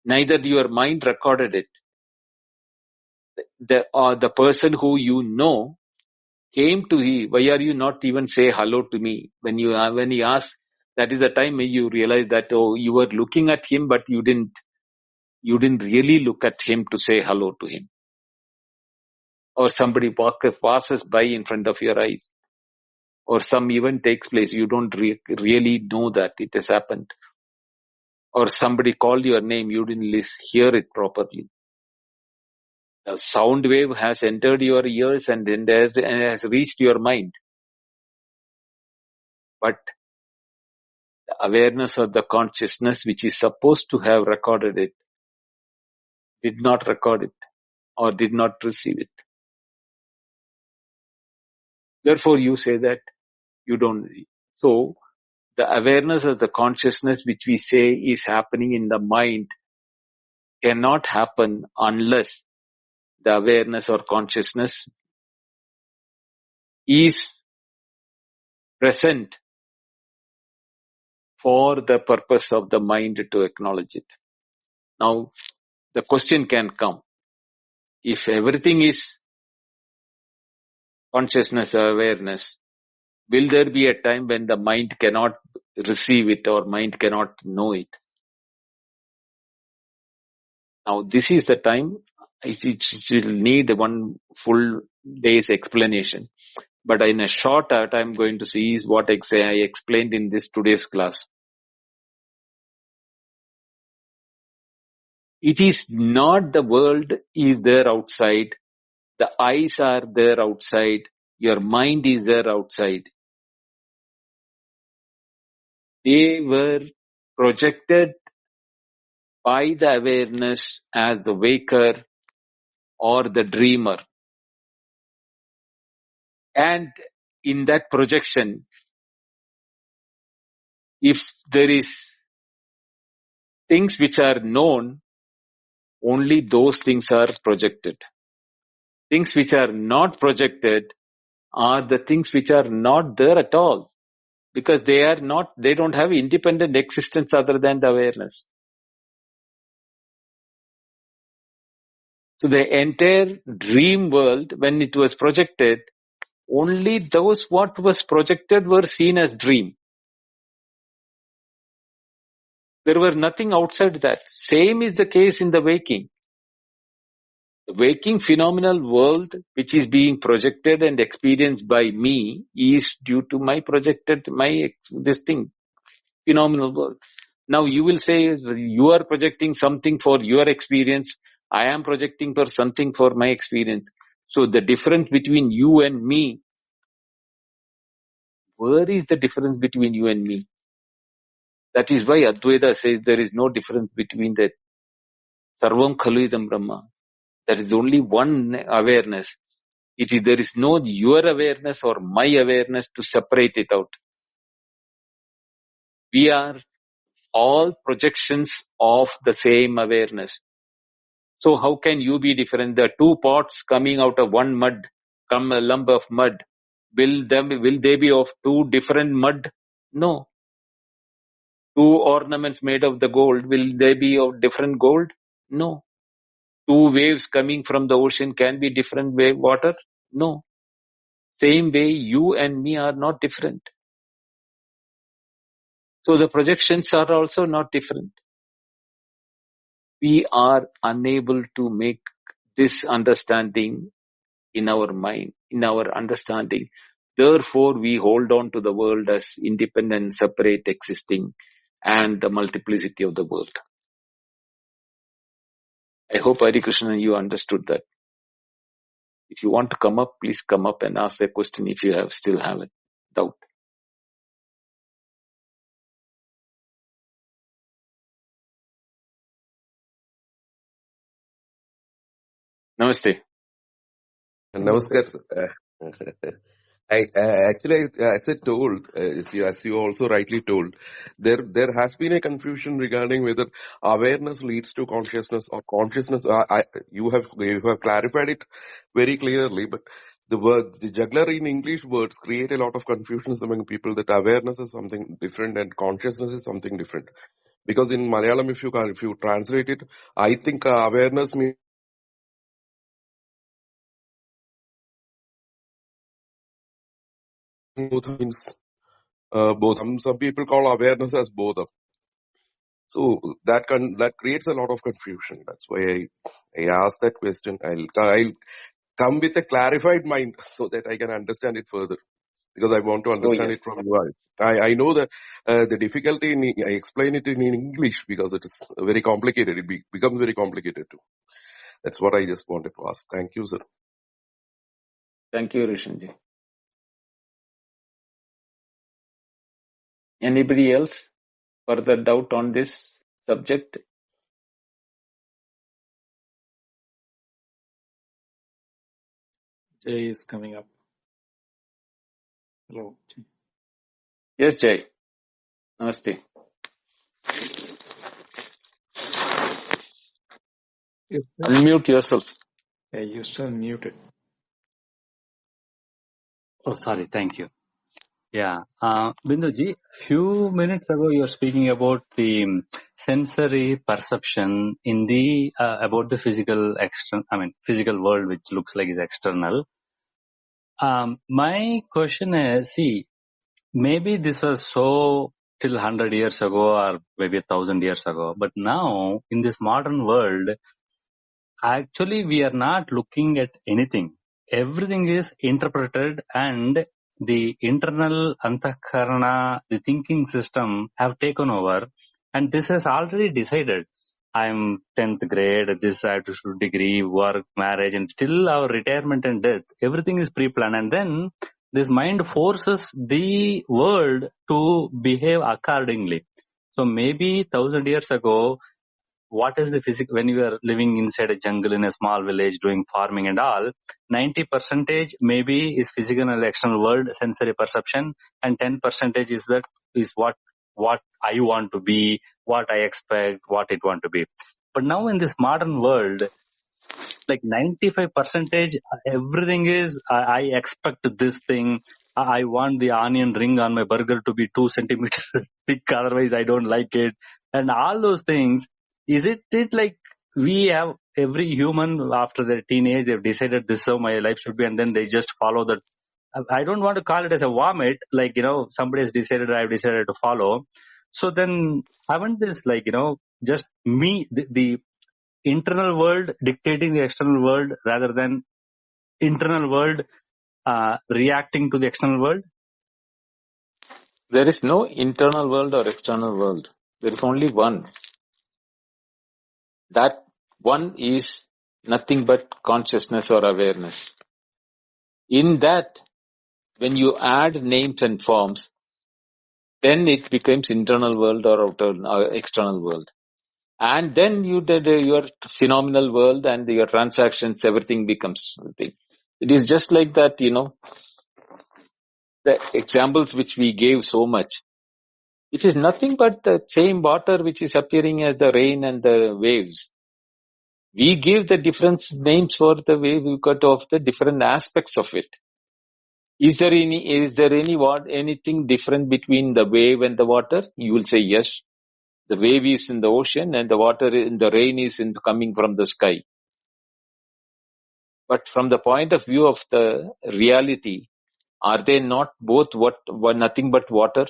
Neither your mind recorded it. The person who you know came to you. Why are you not even say hello to me? When he asked, that is the time you realize that you were looking at him, but you didn't really look at him to say hello to him. Or somebody passes by in front of your eyes, or some event takes place, you don't really know that it has happened. Or somebody called your name, you didn't hear it properly. The sound wave has entered your ears and then has reached your mind. But the awareness of the consciousness which is supposed to have recorded it did not record it or did not receive it. Therefore, you say that you don't. So, the awareness of the consciousness which we say is happening in the mind cannot happen unless the awareness or consciousness is present for the purpose of the mind to acknowledge it. Now, the question can come. If everything is consciousness or awareness, will there be a time when the mind cannot receive it or mind cannot know it? Now, this is the time it will need one full day's explanation. But in a short art, I'm going to see is what I explained in this today's class. It is not the world is there outside, the eyes are there outside, your mind is there outside. They were projected by the awareness as the waker or the dreamer. And in that projection, if there is things which are known, only those things are projected. Things which are not projected are the things which are not there at all, because they don't have independent existence other than the awareness. So the entire dream world, when it was projected, only those what was projected were seen as dream. There were nothing outside that. Same is the case in the waking. The waking phenomenal world which is being projected and experienced by me is due to this thing, phenomenal world. Now you will say you are projecting something for your experience. I am projecting for something for my experience. So the difference between you and me, where is the difference between you and me? That is why Advaita says there is no difference between the Sarvam Khalu Idam Brahma. There is only one awareness. There is no your awareness or my awareness to separate it out. We are all projections of the same awareness. So how can you be different? The two pots coming out of one mud, come a lump of mud. Will they be of two different mud? No. Two ornaments made of the gold, will they be of different gold? No. Two waves coming from the ocean can be different wave water? No. Same way, you and me are not different. So the projections are also not different. We are unable to make this understanding in our mind, in our understanding. Therefore, we hold on to the world as independent, separate, existing, and the multiplicity of the world. I hope, Hari Krishna, you understood that. If you want to come up, please come up and ask the question if you still have a doubt. Namaste. Namaskar. Actually, as I told, as you also rightly told, there has been a confusion regarding whether awareness leads to consciousness or consciousness. You have clarified it very clearly, but the juggler in English words create a lot of confusions among people that awareness is something different and consciousness is something different. Because in Malayalam, if you translate it, I think awareness means both means. Both. Some people call awareness as both. So that creates a lot of confusion. That's why I asked that question. I'll come with a clarified mind so that I can understand it further, because I want to understand it from you. I know that the difficulty in I explain it in English because it is very complicated. It becomes very complicated too. That's what I just wanted to ask. Thank you, sir. Thank you, Rishanji. Anybody else further doubt on this subject? Jay is coming up. Hello, Jay. Yes, Jay. Namaste. Unmute yourself. Yeah, you're still muted. Oh, sorry. Thank you. Yeah. Binduji, few minutes ago you were speaking about the sensory perception in the about the physical physical world, which looks like is external. My question is, see, maybe this was so till 100 years ago or maybe 1,000 years ago, but now in this modern world, actually we are not looking at anything. Everything is interpreted, and the internal antakarana, the thinking system have taken over, and this has already decided. I'm 10th grade, this I have to shoot degree, work, marriage, and till our retirement and death, everything is pre-planned. And then this mind forces the world to behave accordingly. So maybe 1,000 years ago, what is the physical, when you are living inside a jungle in a small village doing farming and all, 90% maybe is physical and external world, sensory perception, and 10% is what I want to be, what I expect, what it want to be. But now in this modern world, like 95% everything is I expect this thing. I want the onion ring on my burger to be 2 centimeters thick, otherwise I don't like it. And all those things, is it like we have every human after their teenage, they've decided this is how my life should be, and then they just follow that. I don't want to call it as a vomit, like, somebody has decided, I've decided to follow. So then haven't this, like, just me, the internal world dictating the external world rather than internal world reacting to the external world? There is no internal world or external world. There is only one. That one is nothing but consciousness or awareness. In that, when you add names and forms, then it becomes internal world or external world. And then you did your phenomenal world and your transactions, everything becomes something. It is just like that, the examples which we gave so much. It is nothing but the same water which is appearing as the rain and the waves. We give the different names for the way we got of the different aspects of it. Is there anything different between the wave and the water? You will say yes. The wave is in the ocean and the water in the rain is coming from the sky. But from the point of view of the reality, are they not both nothing but water?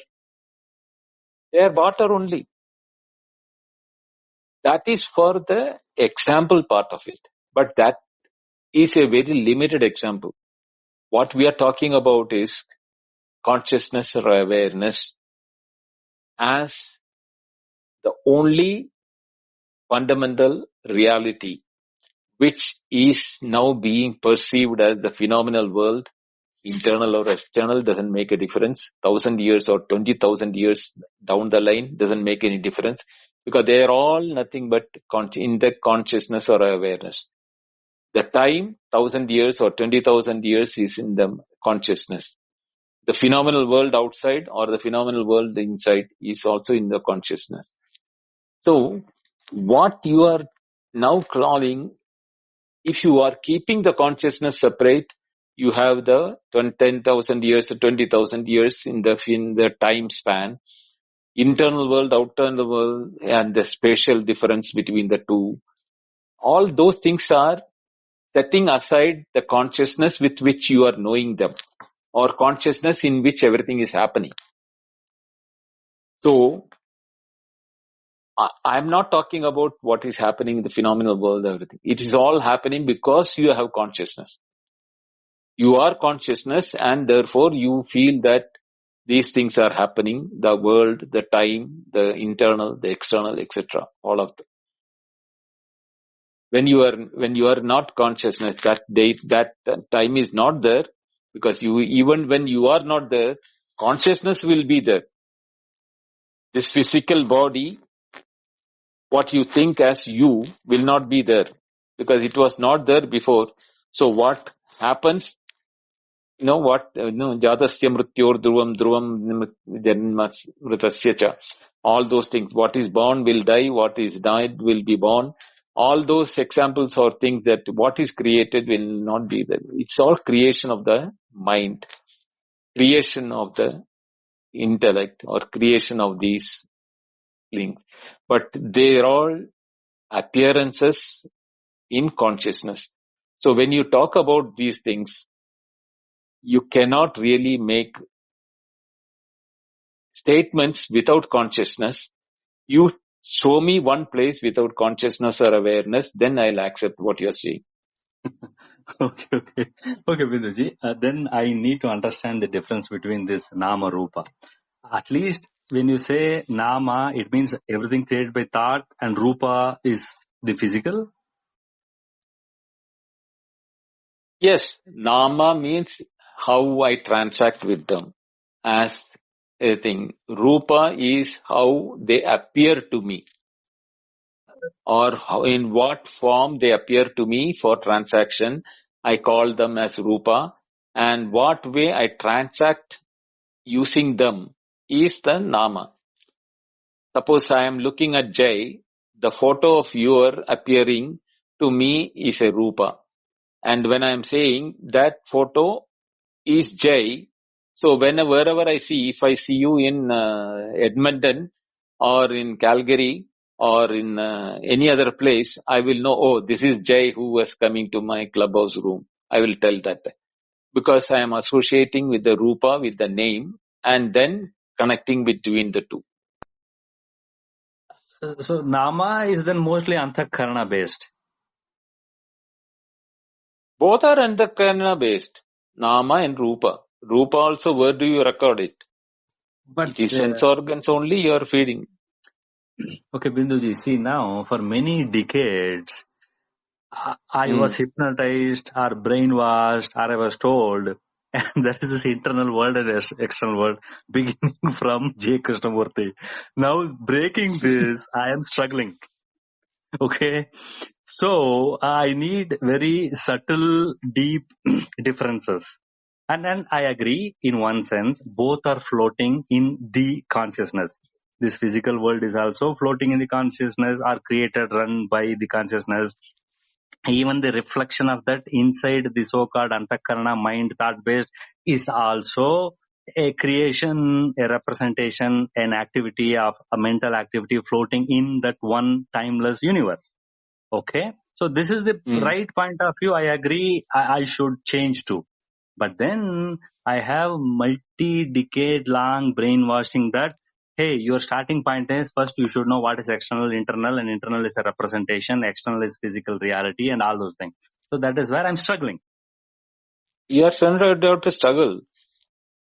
They are water only. That is for the example part of it. But that is a very limited example. What we are talking about is consciousness or awareness as the only fundamental reality which is now being perceived as the phenomenal world. Internal or external doesn't make a difference. 1,000 years or 20,000 years down the line doesn't make any difference, because they are all nothing but in the consciousness or awareness. The time, 1,000 years or 20,000 years, is in the consciousness. The phenomenal world outside or the phenomenal world inside is also in the consciousness. So what you are now calling, if you are keeping the consciousness separate, you have the 10,000 years or 20,000 years in the time span. Internal world, outer world, and the spatial difference between the two. All those things are setting aside the consciousness with which you are knowing them, or consciousness in which everything is happening. So, I'm not talking about what is happening in the phenomenal world, everything. It is all happening because you have consciousness. You are consciousness, and therefore you feel that these things are happening, the world, the time, the internal, the external, etc. All of them. When you are not consciousness, that time is not there, because even when you are not there, consciousness will be there. This physical body, what you think as you, will not be there, because it was not there before. So what happens? Jadasya mrityor dhruvam janmas mritasya cha. All those things. What is born will die, what is died will be born. All those examples or things that what is created will not be there. It's all creation of the mind, creation of the intellect, or creation of these things. But they're all appearances in consciousness. So when you talk about these things, you cannot really make statements without consciousness. You show me one place without consciousness or awareness, then I'll accept what you're saying. Okay, Binduji. Then I need to understand the difference between this Nama Rupa. At least when you say nama, it means everything created by thought, and rupa is the physical. Yes, nama means how I transact with them as a thing. Rupa is how they appear to me, or how, in what form they appear to me for transaction. I call them as rupa, and what way I transact using them is the nama. Suppose I am looking at Jay, the photo of your appearing to me is a rupa. And when I am saying that photo is Jay, so wherever I see, if I see you in Edmonton or in Calgary or in any other place, I will know, oh, this is Jay who was coming to my clubhouse room. I will tell that because I am associating with the rupa, with the name, and then connecting between the two. So nama is then mostly antakarana based. Both are Antakarana based, Nama and Rupa. Rupa also, where do you record it? But It is sense organs only you are feeding. okay, Binduji, see now for many decades, I was hypnotized or brainwashed or I was told, and there is this internal world and external world beginning from J. Krishnamurti. Now breaking this, I am struggling. Okay. So I need very subtle, deep differences. And then I agree in one sense, both are floating in the consciousness. This physical world is also floating in the consciousness, are created, run by the consciousness. Even the reflection of that inside the so-called antakarana mind thought based is also a creation, a representation, an activity of a mental activity floating in that one timeless universe. Okay, so this is the right point of view. I agree. I should change too. But then I have multi-decade long brainwashing that, hey, your starting point is first you should know what is external, internal, and internal is a representation, external is physical reality and all those things. So that is where I'm struggling. You are turned out to struggle.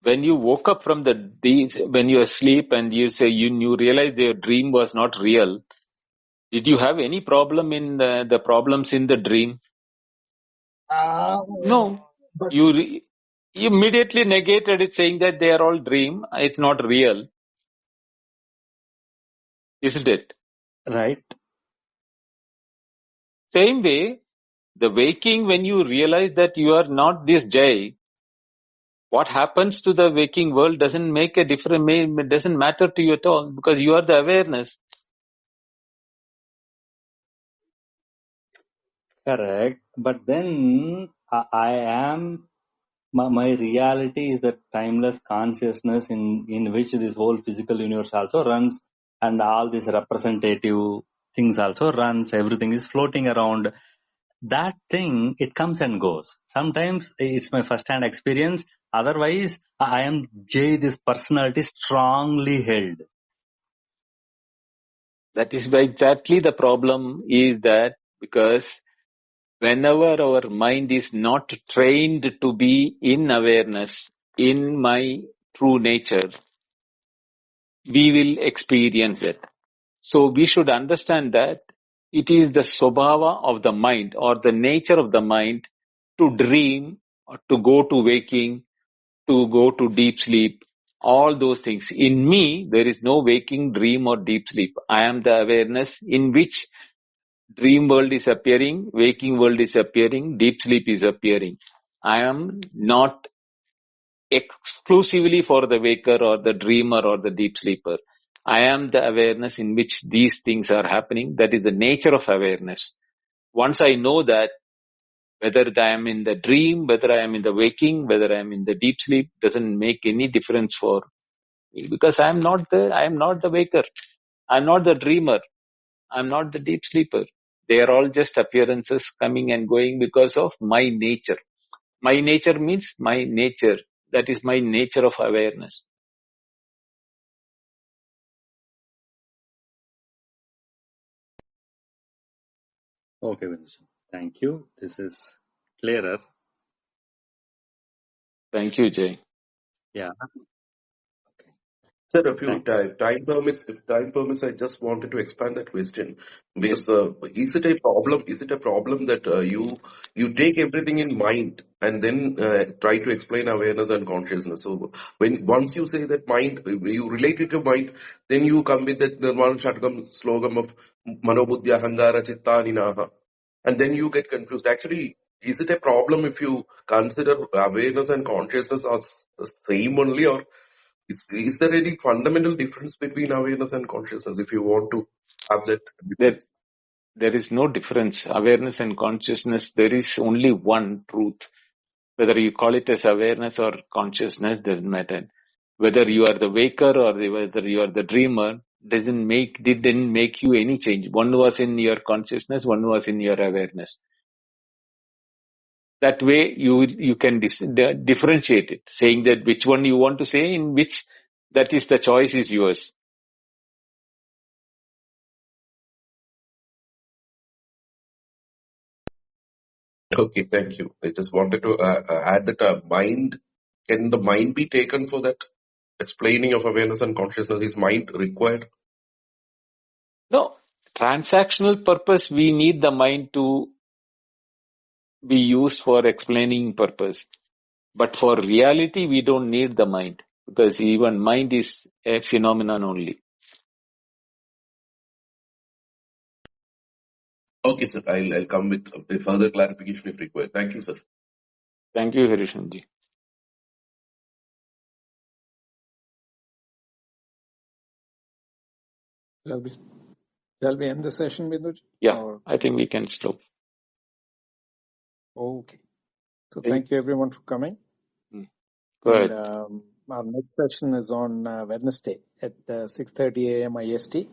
When you woke up from when you are asleep and you say you realize your dream was not real, did you have any problem in the problems in the dream? No. But You immediately negated it saying that they are all dream. It's not real. Isn't it? right. Same way, the waking, when you realize that you are not this Jay, what happens to the waking world doesn't make a difference, doesn't matter to you at all because you are the awareness. Correct. But then I am my reality is that timeless consciousness in which this whole physical universe also runs, and all these representative things also runs. Everything is floating around. That thing, it comes and goes. Sometimes it's my first hand experience. Otherwise, I am Jay, this personality strongly held. That is why exactly the problem is that because whenever our mind is not trained to be in awareness, in my true nature, we will experience it. So we should understand that it is the swabhava of the mind or the nature of the mind to dream, or to go to waking, to go to deep sleep, all those things. In me, there is no waking, dream or deep sleep. I am the awareness in which dream world is appearing, waking world is appearing, deep sleep is appearing. I am not exclusively for the waker or the dreamer or the deep sleeper. I am the awareness in which these things are happening. That is the nature of awareness. Once I know that, whether I am in the dream, whether I am in the waking, whether I am in the deep sleep, doesn't make any difference for me because I am not the waker. I am not the dreamer. I am not the deep sleeper. They are all just appearances coming and going because of my nature. My nature means my nature. That is my nature of awareness. Okay, Vincent. Thank you. This is clearer. Thank you, Jay. Yeah. Sir, a few Thanks. time permits. If time permits, I just wanted to expand that question Yes. because is it a problem? Is it a problem that you take everything in mind and then try to explain awareness and consciousness? So when once you say that mind, you relate it to mind, then you come with that Nirvana Shatakam slogam of Manobuddhya Hangara Chitta Ninaha, and then you get confused. Actually, is it a problem if you consider awareness and consciousness as the same only, or is there any fundamental difference between awareness and consciousness if you want to have that difference? There is no difference. Awareness and consciousness, there is only one truth. Whether you call it as awareness or consciousness doesn't matter. Whether you are the waker or whether you are the dreamer didn't make you any change. One was in your consciousness, one was in your awareness. That way you can differentiate it, saying that which one you want to say, in which that is the choice is yours. Okay, thank you. I just wanted to add that can the mind be taken for that explaining of awareness and consciousness? Is mind required? No, transactional purpose, we need the mind to be used for explaining purpose. But for reality, we don't need the mind, because even mind is a phenomenon only. Okay, sir. I'll come with a further clarification if required. Thank you, sir. Thank you, Harishanji. Shall we end the session, Binduji? Yeah, Or I think we can stop. okay. So Okay. thank you everyone for coming. Go And ahead. our next session is on Wednesday at 6:30 a.m. IST.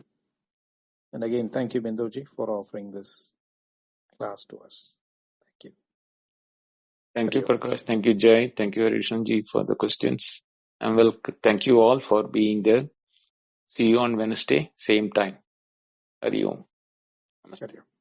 And again, thank you, Binduji, for offering this class to us. Thank you. Thank you, Hari Om. Prakash. Thank you, Jai. Thank you, Harishanji, for the questions. And thank you all for being there. See you on Wednesday, same time. Hari Om. Namaste. Hari Om.